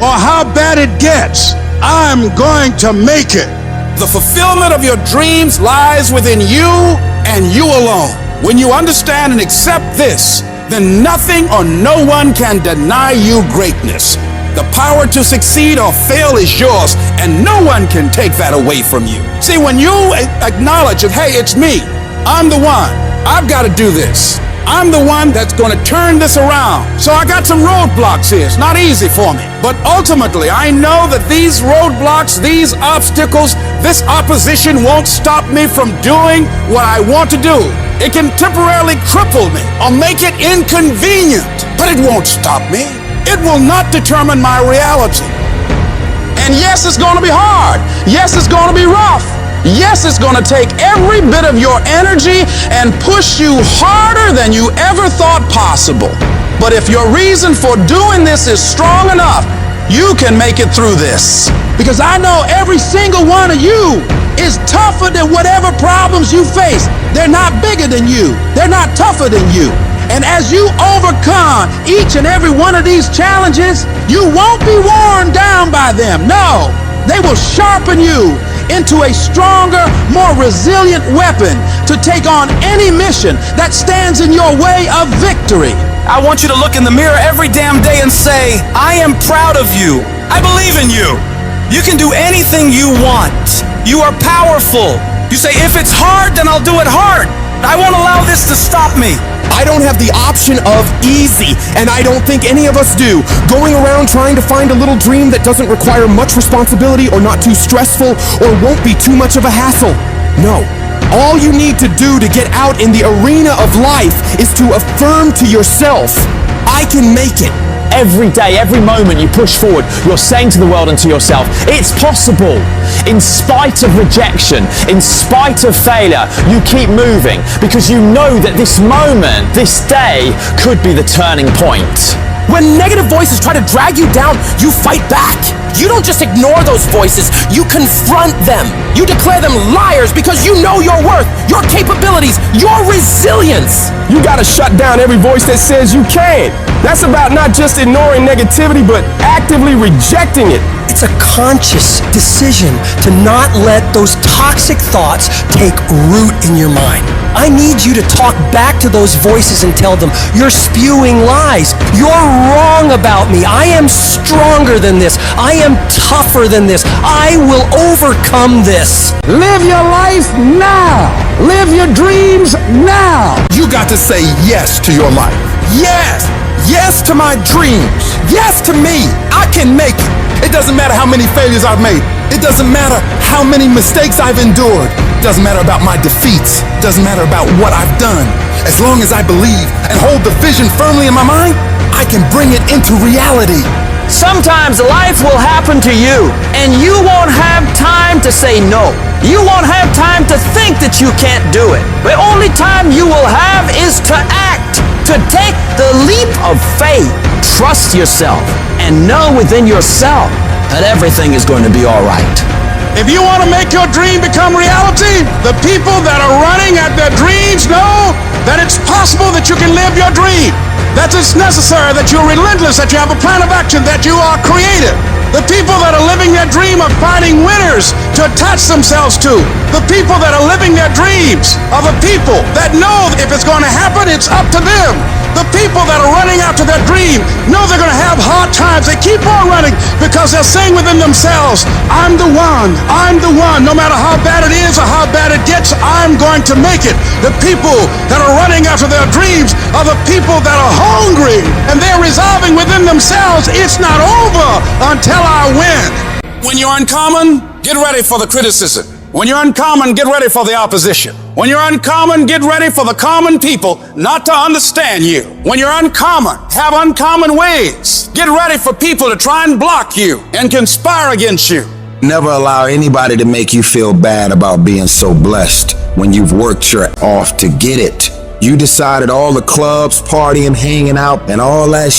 or how bad it gets, I'm going to make it. The fulfillment of your dreams lies within you and you alone. When you understand and accept this, then nothing or no one can deny you greatness. The power to succeed or fail is yours, and no one can take that away from you. See, when you acknowledge that, hey, it's me, I'm the one, I've got to do this. I'm the one that's going to turn this around. So I got some roadblocks here. It's not easy for me. But ultimately, I know that these roadblocks, these obstacles, this opposition won't stop me from doing what I want to do. It can temporarily cripple me or make it inconvenient, but it won't stop me. It will not determine my reality. And yes, it's going to be hard. Yes, it's going to be rough. Yes, it's going to take every bit of your energy and push you harder than you ever thought possible. But if your reason for doing this is strong enough, you can make it through this. Because I know every single one of you is tougher than whatever problems you face. They're not bigger than you. They're not tougher than you. And as you overcome each and every one of these challenges, you won't be worn down by them. No, they will sharpen you into a stronger, more resilient weapon to take on any mission that stands in your way of victory. I want you to look in the mirror every damn day and say, I am proud of you. I believe in you. You can do anything you want. You are powerful. You say, if it's hard, then I'll do it hard. I won't allow this to stop me. I don't have the option of easy, and I don't think any of us do. Going around trying to find a little dream that doesn't require much responsibility or not too stressful or won't be too much of a hassle. No. All you need to do to get out in the arena of life is to affirm to yourself, I can make it. Every day, every moment you push forward, you're saying to the world and to yourself, it's possible. In spite of rejection, in spite of failure, you keep moving because you know that this moment, this day, could be the turning point. When negative voices try to drag you down, you fight back. You don't just ignore those voices, you confront them. You declare them liars because you know your worth, your capabilities, your resilience. You gotta shut down every voice that says you can't. That's about not just ignoring negativity, but actively rejecting it. It's a conscious decision to not let those toxic thoughts take root in your mind. I need you to talk back to those voices and tell them, you're spewing lies. You're wrong about me. I am stronger than this. I am tougher than this. I will overcome this. Live your life now. Live your dreams now. You got to say yes to your life. Yes. Yes to my dreams. Yes to me. I can make it. It doesn't matter how many failures I've made. It doesn't matter how many mistakes I've endured. It doesn't matter about my defeats. It doesn't matter about what I've done. As long as I believe and hold the vision firmly in my mind, I can bring it into reality. Sometimes life will happen to you, and you won't have time to say no. You won't have time to think that you can't do it. The only time you will have is to act, to take the leap of faith. Trust yourself and know within yourself that everything is going to be all right. If you want to make your dream become reality, the people that are running at their dreams know that it's possible that you can live your dream, that it's necessary, that you're relentless, that you have a plan of action, that you are creative. The people that are living their dream are finding winners to attach themselves to. The people that are living their dreams are the people that know if it's going to happen, it's up to them. The people that are running after their dream know they're going to have hard times. They keep on running because they're saying within themselves, I'm the one. I'm the one. No matter how bad it is or how bad it gets, I'm going to make it. The people that are running after their dreams are the people that are hungry and they're resolving within themselves, it's not over until I win. When you're uncommon, get ready for the criticism. When you're uncommon, get ready for the opposition. When you're uncommon, get ready for the common people not to understand you. When you're uncommon, have uncommon ways. Get ready for people to try and block you and conspire against you. Never allow anybody to make you feel bad about being so blessed when you've worked your off to get it. You decided all the clubs, partying, hanging out, and all that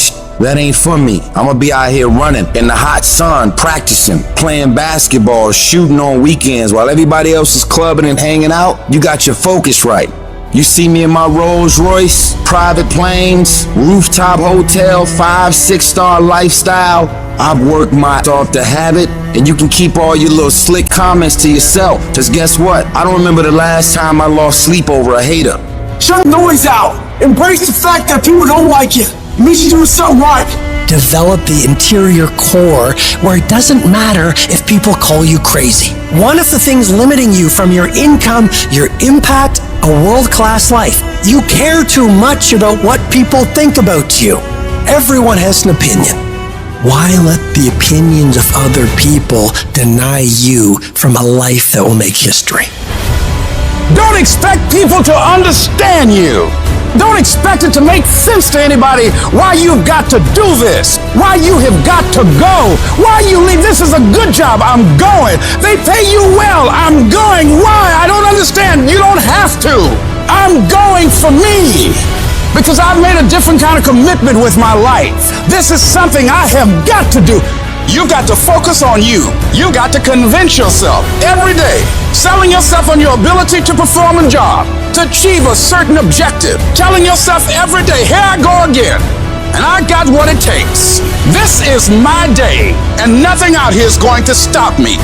That ain't for me. I'ma be out here running in the hot sun, practicing, playing basketball, shooting on weekends while everybody else is clubbing and hanging out. You got your focus right. You see me in my Rolls Royce, private planes, rooftop hotel, 5-6-star lifestyle. I've worked my off the habit, and you can keep all your little slick comments to yourself. Cause guess what? I don't remember the last time I lost sleep over a hater. Shut the noise out. Embrace the fact that people don't like you. It means you're doing something right. Develop the interior core where it doesn't matter if people call you crazy. One of the things limiting you from your income, your impact, a world-class life. You care too much about what people think about you. Everyone has an opinion. Why let the opinions of other people deny you from a life that will make history? Don't expect people to understand you. Don't expect it to make sense to anybody why you've got to do this, why you have got to go, why you leave. This is a good job. I'm going. They pay you well. I'm going. Why? I don't understand. You don't have to. I'm going for me. Because I've made a different kind of commitment with my life. This is something I have got to do. You got to focus on you. You got to convince yourself every day, selling yourself on your ability to perform a job, to achieve a certain objective, telling yourself every day, here I go again, and I got what it takes. This is my day, and nothing out here is going to stop me.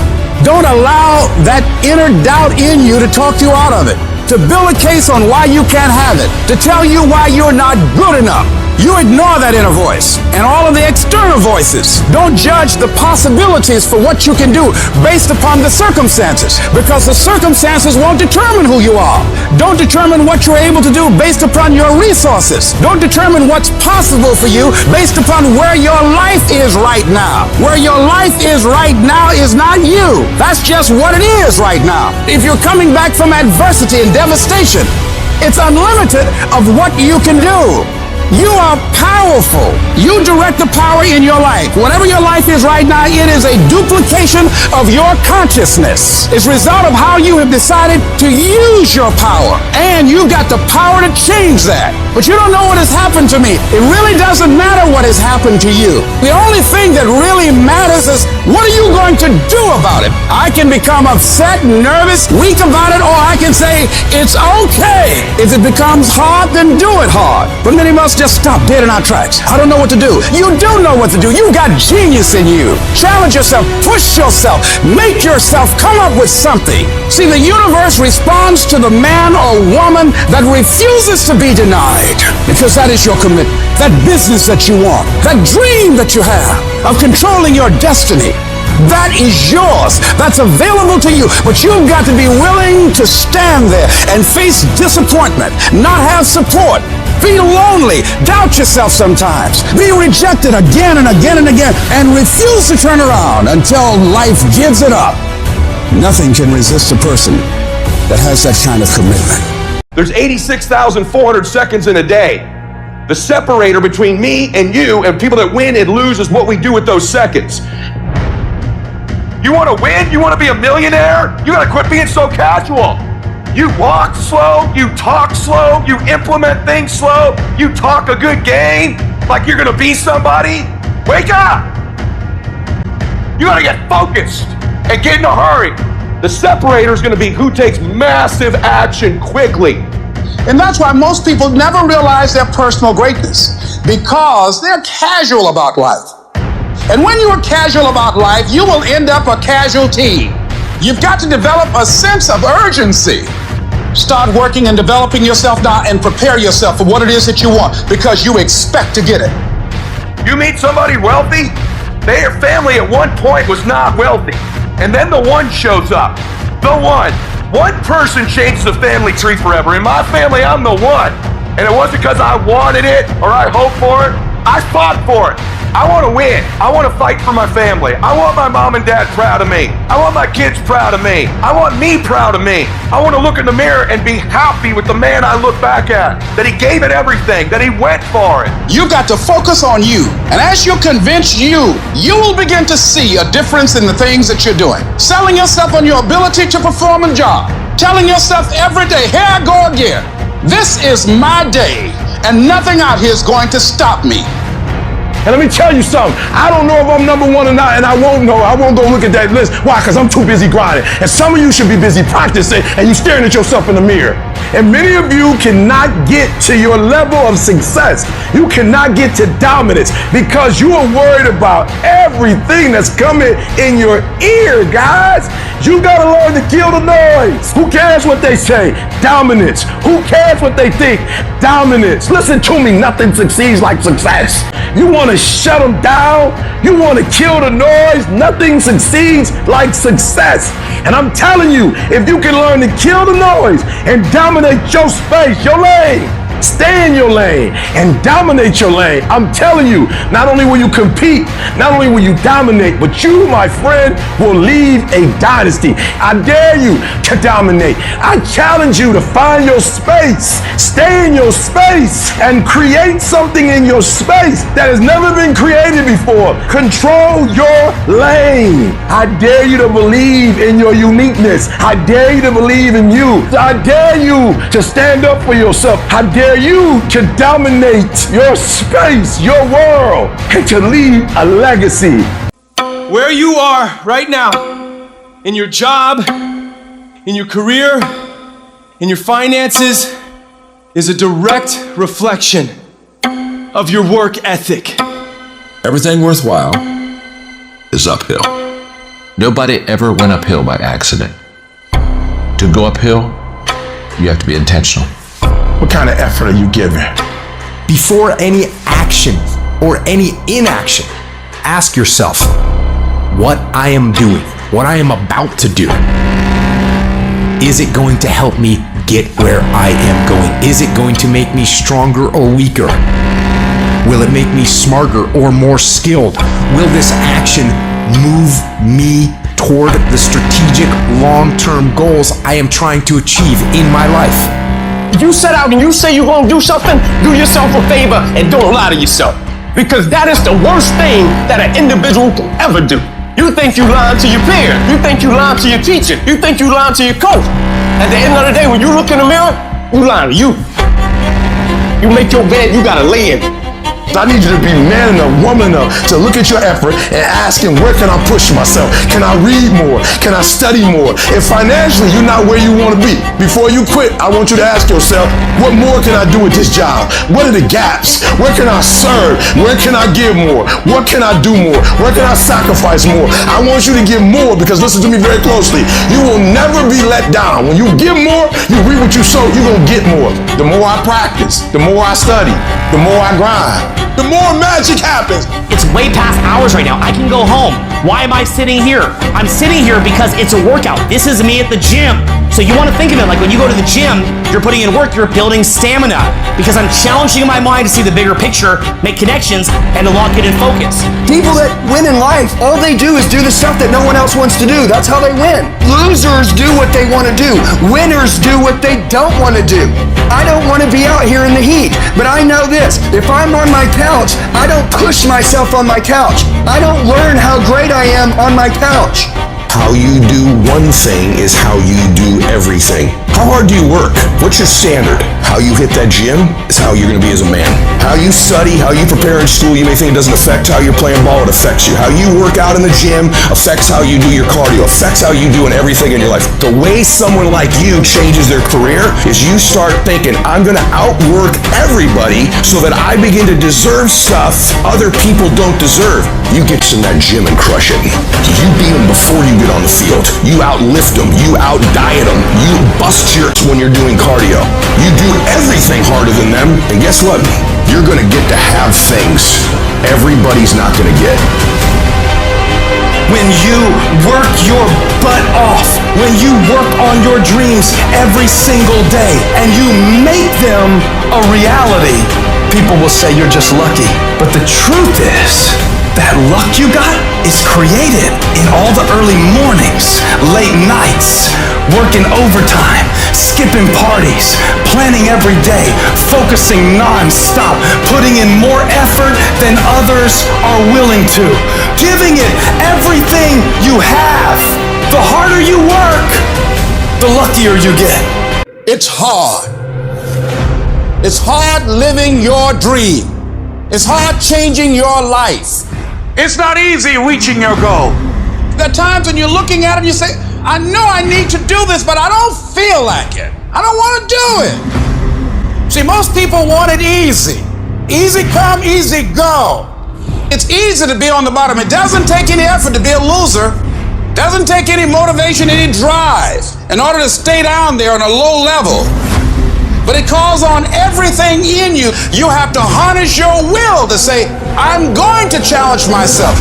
Don't allow that inner doubt in you to talk you out of it, to build a case on why you can't have it, to tell you why you're not good enough. You ignore that inner voice and all of the external voices. Don't judge the possibilities for what you can do based upon the circumstances, because the circumstances won't determine who you are. Don't determine what you're able to do based upon your resources. Don't determine what's possible for you based upon where your life is right now. Where your life is right now is not you. That's just what it is right now. If you're coming back from adversity and devastation, it's unlimited of what you can do. You are powerful. You direct the power in your life. Whatever your life is right now, it is a duplication of your consciousness. It's a result of how you have decided to use your power. And you've got the power to change that. But you don't know what has happened to me. It really doesn't matter what has happened to you. The only thing that really matters is, what are you going to do about it? I can become upset, nervous, weak about it, or I can say, it's okay. If it becomes hard, then do it hard. But many of us just stop dead in our tracks. I don't know what to do. You do know what to do. You got genius in you. Challenge yourself, push yourself, make yourself come up with something. See, the universe responds to the man or woman that refuses to be denied, because that is your commitment. That business that you want, that dream that you have of controlling your destiny, that is yours. That's available to you. But you've got to be willing to stand there and face disappointment, not have support, feel lonely, doubt yourself sometimes, be rejected again and again and again, and refuse to turn around until life gives it up. Nothing can resist a person that has that kind of commitment. There's 86,400 seconds in a day. The separator between me and you and people that win and lose is what we do with those seconds. You want to win? You want to be a millionaire? You got to quit being so casual. You walk slow, you talk slow, you implement things slow, you talk a good game like you're gonna be somebody. Wake up! You gotta get focused and get in a hurry. The separator is gonna be who takes massive action quickly. And that's why most people never realize their personal greatness, because they're casual about life. And when you are casual about life, you will end up a casualty. You've got to develop a sense of urgency. Start working and developing yourself now and prepare yourself for what it is that you want, because you expect to get it. You meet somebody wealthy, their family at one point was not wealthy. And then the one shows up. The one. One person changes the family tree forever. In my family, I'm the one. And it wasn't because I wanted it or I hoped for it. I fought for it. I want to win. I want to fight for my family. I want my mom and dad proud of me. I want my kids proud of me. I want me proud of me. I want to look in the mirror and be happy with the man I look back at, that he gave it everything, that he went for it. You've got to focus on you. And as you convince you, you will begin to see a difference in the things that you're doing. Selling yourself on your ability to perform a job. Telling yourself every day, here I go again. This is my day, and nothing out here is going to stop me. And let me tell you something. I don't know if I'm number one or not, and I won't know. I won't go look at that list. Why? Because I'm too busy grinding. And some of you should be busy practicing, and you staring at yourself in the mirror. And many of you cannot get to your level of success. You cannot get to dominance because you are worried about everything that's coming in your ear, guys. You gotta learn to kill the noise. Who cares what they say? Dominance. Who cares what they think? Dominance. Listen to me, nothing succeeds like success. You wanna shut them down? You wanna kill the noise? Nothing succeeds like success. And I'm telling you, if you can learn to kill the noise and dominate your space, your lane, stay in your lane and dominate your lane. I'm telling you, not only will you compete, not only will you dominate, but you, my friend, will leave a dynasty. I dare you to dominate. I challenge you to find your space, stay in your space, and create something in your space that has never been created before. Control your lane. I dare you to believe in your uniqueness. I dare you to believe in you. I dare you to stand up for yourself. I dare you to dominate your space, your world, and to leave a legacy. Where you are right now, in your job, in your career, in your finances, is a direct reflection of your work ethic. Everything worthwhile is uphill. Nobody ever went uphill by accident. To go uphill, you have to be intentional. What kind of effort are you giving? Before any action or any inaction, ask yourself what I am doing, what I am about to do. Is it going to help me get where I am going? Is it going to make me stronger or weaker? Will it make me smarter or more skilled? Will this action move me toward the strategic long-term goals I am trying to achieve in my life? You set out and you say you're gonna do something, do yourself a favor and don't lie to yourself. Because that is the worst thing that an individual can ever do. You think you lying to your peer. You think you lying to your teacher. You think you lying to your coach. At the end of the day, when you look in the mirror, you lying to you. You make your bed, you gotta lay in it. I need you to be man enough, woman enough to look at your effort and ask him, where can I push myself? Can I read more? Can I study more? If financially you're not where you want to be, before you quit, I want you to ask yourself, what more can I do with this job? What are the gaps? Where can I serve? Where can I give more? What can I do more? Where can I sacrifice more? I want you to give more because listen to me very closely. You will never be let down. When you give more, you reap what you sow, you're going to get more. The more I practice, the more I study, the more I grind, the more magic happens. It's way past hours right now. I can go home. Why am I sitting here? I'm sitting here because it's a workout. This is me at the gym. So you want to think of it like when you go to the gym, you're putting in work, you're building stamina. Because I'm challenging my mind to see the bigger picture, make connections, and to lock it in focus. People that win in life, all they do is do the stuff that no one else wants to do. That's how they win. Losers do what they want to do. Winners do what they don't want to do. I don't want to be out here in the heat, but I know this. If I'm on my couch, I don't push myself on my couch. I don't learn how great I am on my couch. How you do one thing is how you do everything. How hard do you work? What's your standard? How you hit that gym is how you're going to be as a man. How you study, how you prepare in school, you may think it doesn't affect how you're playing ball, it affects you. How you work out in the gym affects how you do your cardio, affects how you do in everything in your life. The way someone like you changes their career is you start thinking, I'm going to outwork everybody so that I begin to deserve stuff other people don't deserve. You get in that gym and crush it. You beat them before you get on the field. You outlift them. You out-diet them. You bust shirts when you're doing cardio. You do everything harder than them, and guess what? You're gonna get to have things everybody's not gonna get. When you work your butt off, when you work on your dreams every single day, and you make them a reality, people will say you're just lucky. But the truth is, that luck you got is created in all the early mornings, late nights, working overtime, skipping parties, planning every day, focusing non-stop, putting in more effort than others are willing to, giving it everything you have. The harder you work, the luckier you get. It's hard. It's hard living your dream. It's hard changing your life. It's not easy reaching your goal. There are times when you're looking at it and you say, I know I need to do this, but I don't feel like it. I don't want to do it. See, most people want it easy. Easy come, easy go. It's easy to be on the bottom. It doesn't take any effort to be a loser. It doesn't take any motivation, any drive in order to stay down there on a low level. But it calls on everything in you. You have to harness your will to say, I'm going to challenge myself.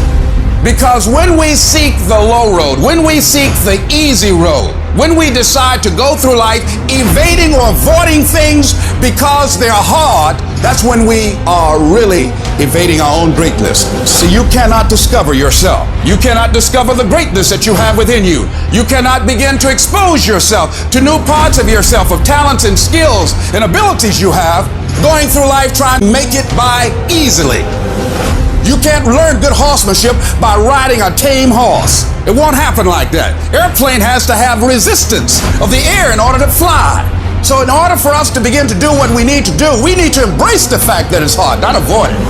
Because when we seek the low road, when we seek the easy road, when we decide to go through life evading or avoiding things because they're hard, that's when we are really evading our own greatness. So you cannot discover yourself. You cannot discover the greatness that you have within you. You cannot begin to expose yourself to new parts of yourself, of talents and skills and abilities you have, going through life trying to make it by easily. You can't learn good horsemanship by riding a tame horse. It won't happen like that. Airplane has to have resistance of the air in order to fly. So in order for us to begin to do what we need to do, we need to embrace the fact that it's hard, not avoid it.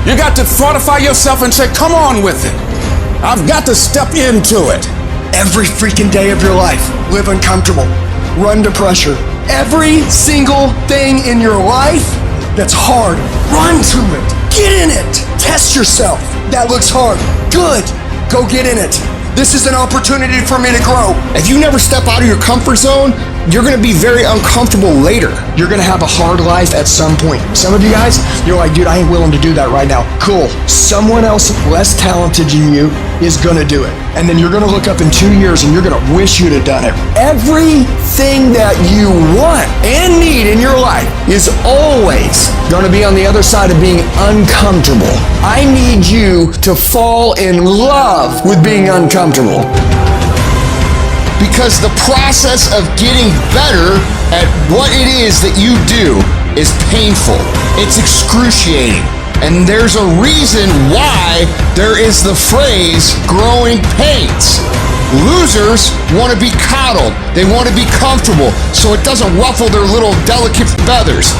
You got to fortify yourself and say, come on with it. I've got to step into it. Every freaking day of your life, live uncomfortable, run to pressure. Every single thing in your life that's hard, run to it. Get in it. Test yourself. That looks hard. Good. Go get in it. This is an opportunity for me to grow. If you never step out of your comfort zone, you're going to be very uncomfortable later. You're going to have a hard life at some point. Some of you guys, you're like, dude, I ain't willing to do that right now. Cool. Someone else less talented than you is going to do it. And then you're going to look up in 2 years and you're going to wish you'd have done it. Everything that you want and need in your life is always going to be on the other side of being uncomfortable. I need you to fall in love with being uncomfortable. Because the process of getting better at what it is that you do is painful. It's excruciating. And there's a reason why there is the phrase growing pains. Losers want to be coddled. They want to be comfortable so it doesn't ruffle their little delicate feathers.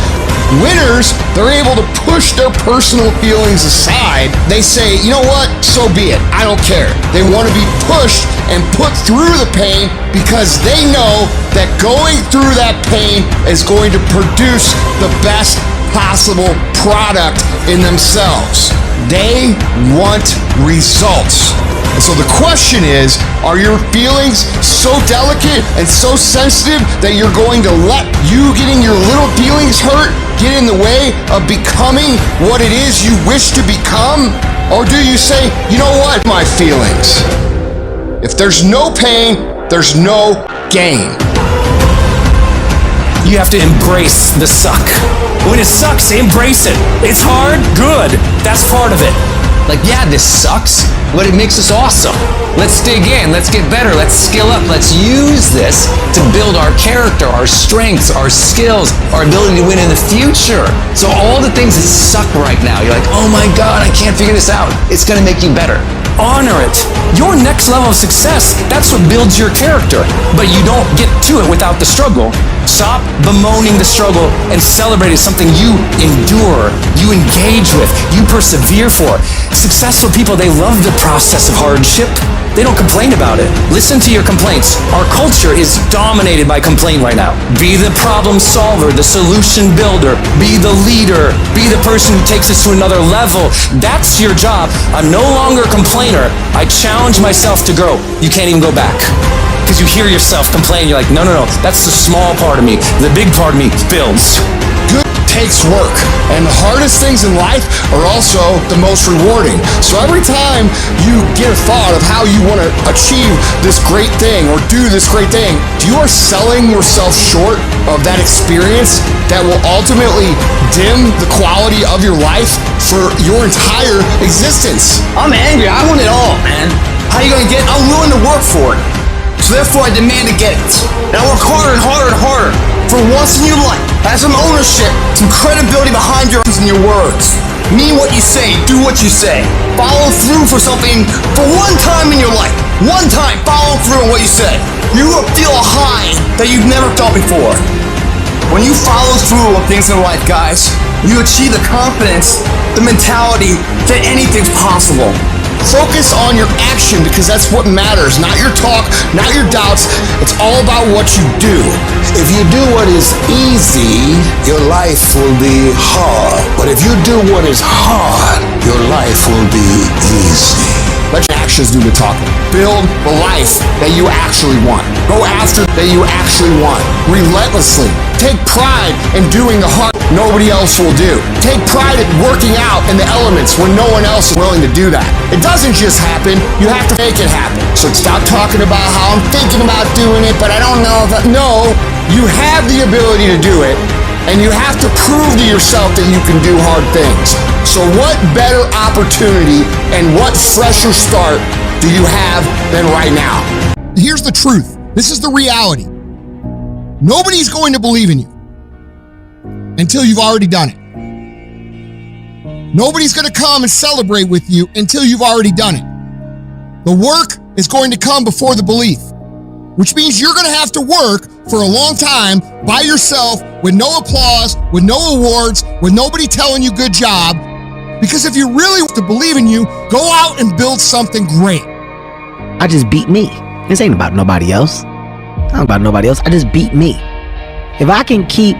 Winners, they're able to push their personal feelings aside. They say, you know what, so be it, I don't care. They want to be pushed and put through the pain because they know that going through that pain is going to produce the best possible product in themselves. They want results. And so the question is, are your feelings so delicate and so sensitive that you're going to let you getting your little feelings hurt get in the way of becoming what it is you wish to become? Or do you say, you know what, my feelings? If there's no pain, there's no gain. You have to embrace the suck. When it sucks, embrace it. It's hard, good. That's part of it. Like, yeah, this sucks, but it makes us awesome. Let's dig in, let's get better, let's skill up, let's use this to build our character, our strengths, our skills, our ability to win in the future. So all the things that suck right now, you're like, oh my God, I can't figure this out. It's gonna make you better. Honor it. Your next level of success, that's what builds your character. But you don't get to it without the struggle. Stop bemoaning the struggle and celebrate it. Something you endure, you engage with, you persevere for. Successful people, they love the process of hardship. They don't complain about it. Listen to your complaints. Our culture is dominated by complaint right now. Be the problem solver, the solution builder. Be the leader. Be the person who takes us to another level. That's your job. I'm no longer a complainer. I challenge myself to grow. You can't even go back. Because you hear yourself complain. You're like, no, that's the small part of me. The big part of me builds. Good takes work, and the hardest things in life are also the most rewarding. So every time you get a thought of how you want to achieve this great thing or do this great thing, you are selling yourself short of that experience that will ultimately dim the quality of your life for your entire existence. I'm angry. I want it all, man. How you gonna get it? I'm willing to work for it. So therefore I demand to get it. And I work harder and harder and harder. For once in your life, have some ownership, some credibility behind your and your words. Mean what you say, do what you say. Follow through for something for one time in your life. One time, follow through on what you say. You will feel a high that you've never felt before. When you follow through on things in life, guys, you achieve the confidence, the mentality that anything's possible. Focus on your action because that's what matters, not your talk, not your doubts. It's all about what you do. If you do what is easy, your life will be hard. But if you do what is hard, your life will be easy. Let your actions do the talking. Build the life that you actually want. Go after that you actually want. Relentlessly. Take pride in doing the hard nobody else will do. Take pride in working out in the elements when no one else is willing to do that. It doesn't just happen. You have to make it happen. So stop talking about how I'm thinking about doing it, but I don't know if No, you have the ability to do it. And you have to prove to yourself that you can do hard things. So what better opportunity and what fresher start do you have than right now? Here's the truth. This is the reality. Nobody's going to believe in you until you've already done it. Nobody's going to come and celebrate with you until you've already done it. The work is going to come before the belief, which means you're going to have to work for a long time by yourself with no applause, with no awards, with nobody telling you good job. Because if you really want to believe in you, go out and build something great. I just beat me. This ain't about nobody else. Not about nobody else. I just beat me. If I can keep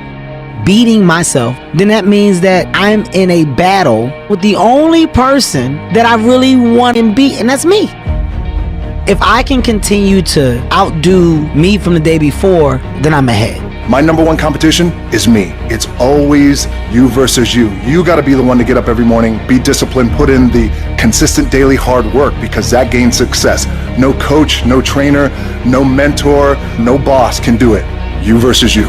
beating myself, then that means that I'm in a battle with the only person that I really want to beat, and that's me. If I can continue to outdo me from the day before, then I'm ahead. My number one competition is me. It's always you versus you. You got to be the one to get up every morning, be disciplined, put in the consistent daily hard work because that gains success. No coach, no trainer, no mentor, no boss can do it. You versus you.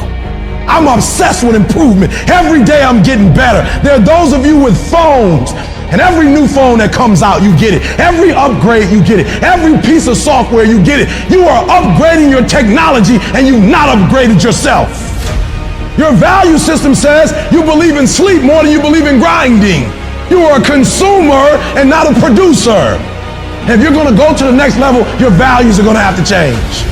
I'm obsessed with improvement. Every day I'm getting better. There are those of you with phones, and every new phone that comes out, you get it. Every upgrade, you get it. Every piece of software, you get it. You are upgrading your technology, and you've not upgraded yourself. Your value system says you believe in sleep more than you believe in grinding. You are a consumer and not a producer. And if you're going to go to the next level, your values are going to have to change.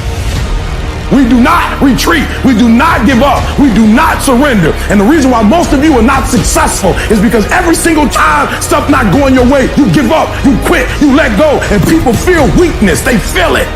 We do not retreat. We do not give up. We do not surrender. And the reason why most of you are not successful is because every single time stuff not going your way, you give up, you quit, you let go, and people feel weakness. They feel it.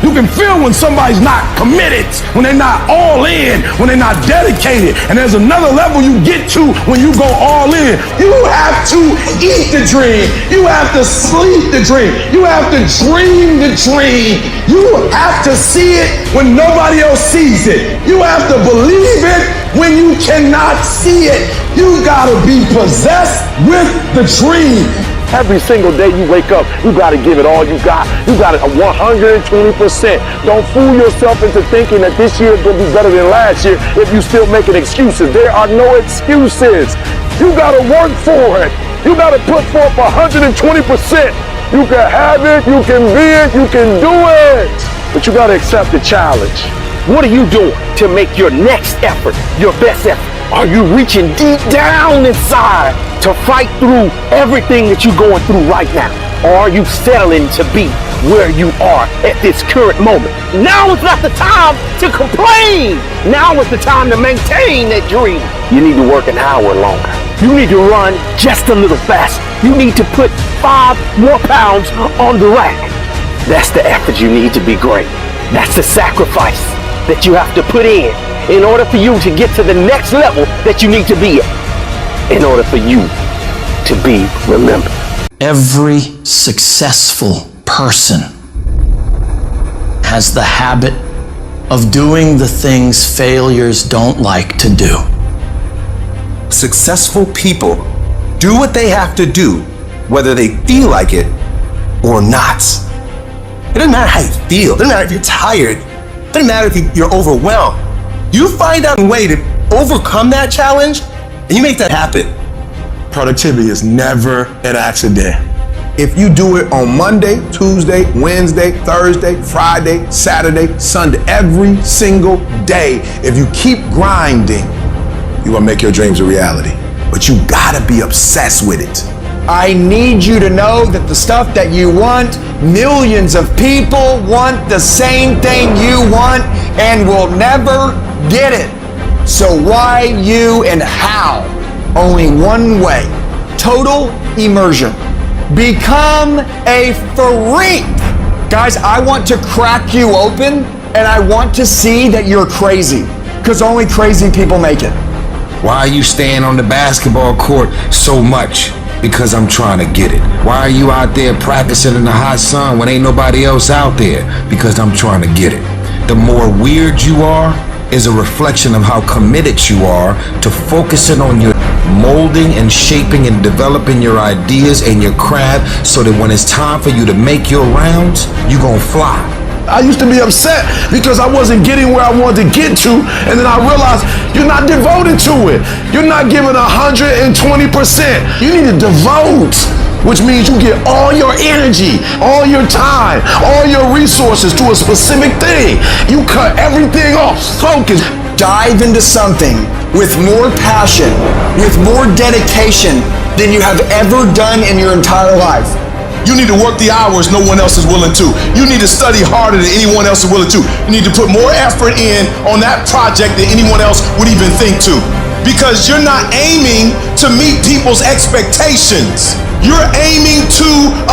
You can feel when somebody's not committed, when they're not all in, when they're not dedicated. And there's another level you get to when you go all in. You have to eat the dream. You have to sleep the dream. You have to dream the dream. You have to see it when nobody else sees it. You have to believe it when you cannot see it. You gotta be possessed with the dream. Every single day you wake up, you gotta give it all you got. You got it 120%. Don't fool yourself into thinking that this year is gonna be better than last year if you still making excuses. There are no excuses. You gotta work for it. You gotta put forth 120%. You can have it, you can be it, you can do it. But you gotta accept the challenge. What are you doing to make your next effort your best effort? Are you reaching deep down inside to fight through everything that you're going through right now? Or are you settling to be where you are at this current moment? Now is not the time to complain. Now is the time to maintain that dream. You need to work an hour longer. You need to run just a little faster. You need to put 5 more pounds on the rack. That's the effort you need to be great. That's the sacrifice that you have to put in order for you to get to the next level that you need to be at, in order for you to be remembered. Every successful person has the habit of doing the things failures don't like to do. Successful people do what they have to do, whether they feel like it or not. It doesn't matter how you feel. It doesn't matter if you're tired. It doesn't matter if you're overwhelmed. You find out a way to overcome that challenge, and you make that happen. Productivity is never an accident. If you do it on Monday, Tuesday, Wednesday, Thursday, Friday, Saturday, Sunday, every single day, if you keep grinding, you will make your dreams a reality. But you gotta be obsessed with it. I need you to know that the stuff that you want, millions of people want the same thing you want and will never get it. So why, you, and how? Only one way. Total immersion. Become a freak. Guys, I want to crack you open, and I want to see that you're crazy, because only crazy people make it. Why are you staying on the basketball court so much? Because I'm trying to get it. Why are you out there practicing in the hot sun when ain't nobody else out there? Because I'm trying to get it. The more weird you are is a reflection of how committed you are to focusing on your molding and shaping and developing your ideas and your craft so that when it's time for you to make your rounds, you gonna fly. I used to be upset because I wasn't getting where I wanted to get to, and then I realized you're not devoted to it. You're not giving 120%. You need to devote, which means you get all your energy, all your time, all your resources to a specific thing. You cut everything off, focus. Dive into something with more passion, with more dedication than you have ever done in your entire life. You need to work the hours no one else is willing to. You need to study harder than anyone else is willing to. You need to put more effort in on that project than anyone else would even think to. Because you're not aiming to meet people's expectations. You're aiming to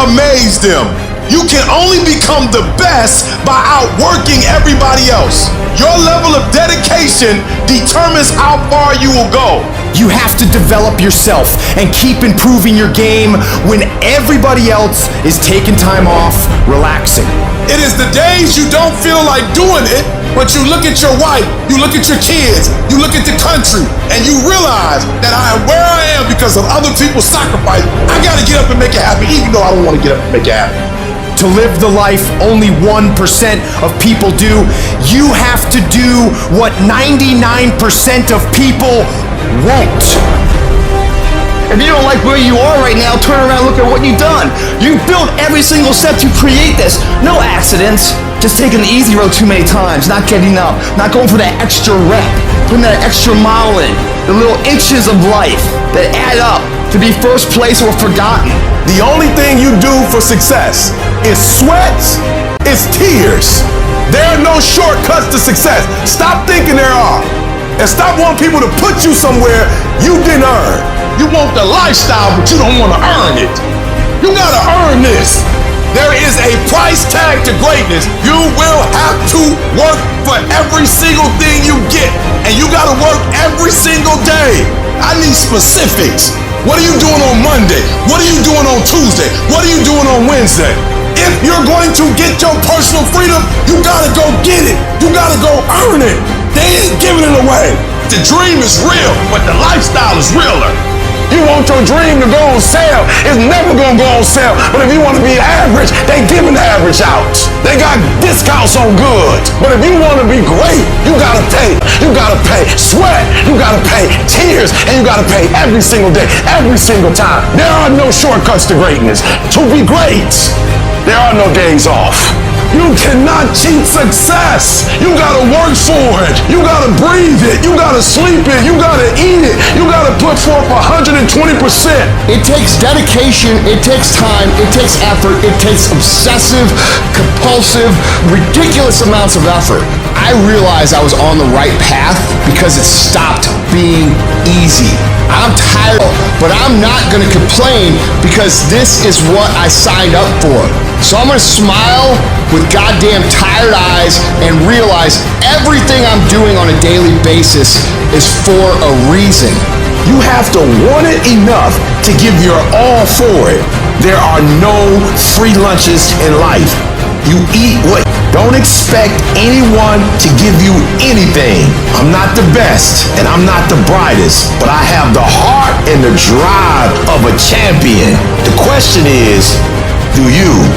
amaze them. You can only become the best by outworking everybody else. Your level of dedication determines how far you will go. You have to develop yourself and keep improving your game when everybody else is taking time off, relaxing. It is the days you don't feel like doing it, but you look at your wife, you look at your kids, you look at the country, and you realize that I am where I am because of other people's sacrifice. I gotta get up and make it happen, even though I don't want to get up and make it happen. To live the life only 1% of people do, you have to do what 99% of people won't. If you don't like where you are right now, turn around and look at what you've done. You built every single step to create this. No accidents. Just taking the easy road too many times, not getting up, not going for that extra rep, putting that extra mile in, the little inches of life that add up to be first place or forgotten. The only thing you do for success is sweat, it's tears. There are no shortcuts to success. Stop thinking there are. And stop wanting people to put you somewhere you didn't earn. You want the lifestyle, but you don't want to earn it. You gotta earn this. There is a price tag to greatness. You will have to work for every single thing you get. And you gotta work every single day. I need specifics. What are you doing on Monday? What are you doing on Tuesday? What are you doing on Wednesday? If you're going to get your personal freedom, you gotta go get it. You gotta go earn it. They ain't giving it away. The dream is real, but the lifestyle is realer. You want your dream to go on sale, it's never gonna go on sale. But if you want to be average, they giving the average out. They got discounts on goods. But if you want to be great, you gotta pay. You gotta pay sweat, you gotta pay tears, and you gotta pay every single day, every single time. There are no shortcuts to greatness. To be great, there are no days off. You cannot cheat success. You gotta work for it. You gotta breathe it. You gotta sleep it. You gotta eat it. You gotta put forth 120%. It takes dedication, it takes time, it takes effort, it takes obsessive, compulsive, ridiculous amounts of effort. I realized I was on the right path because it stopped being easy. I'm tired, but I'm not gonna complain because this is what I signed up for. So I'm gonna smile with goddamn tired eyes and realize everything I'm doing on a daily basis is for a reason. You have to want it enough to give your all for it. There are no free lunches in life. You eat what? Don't expect anyone to give you anything. I'm not the best and I'm not the brightest, but I have the heart and the drive of a champion. The question is, do you?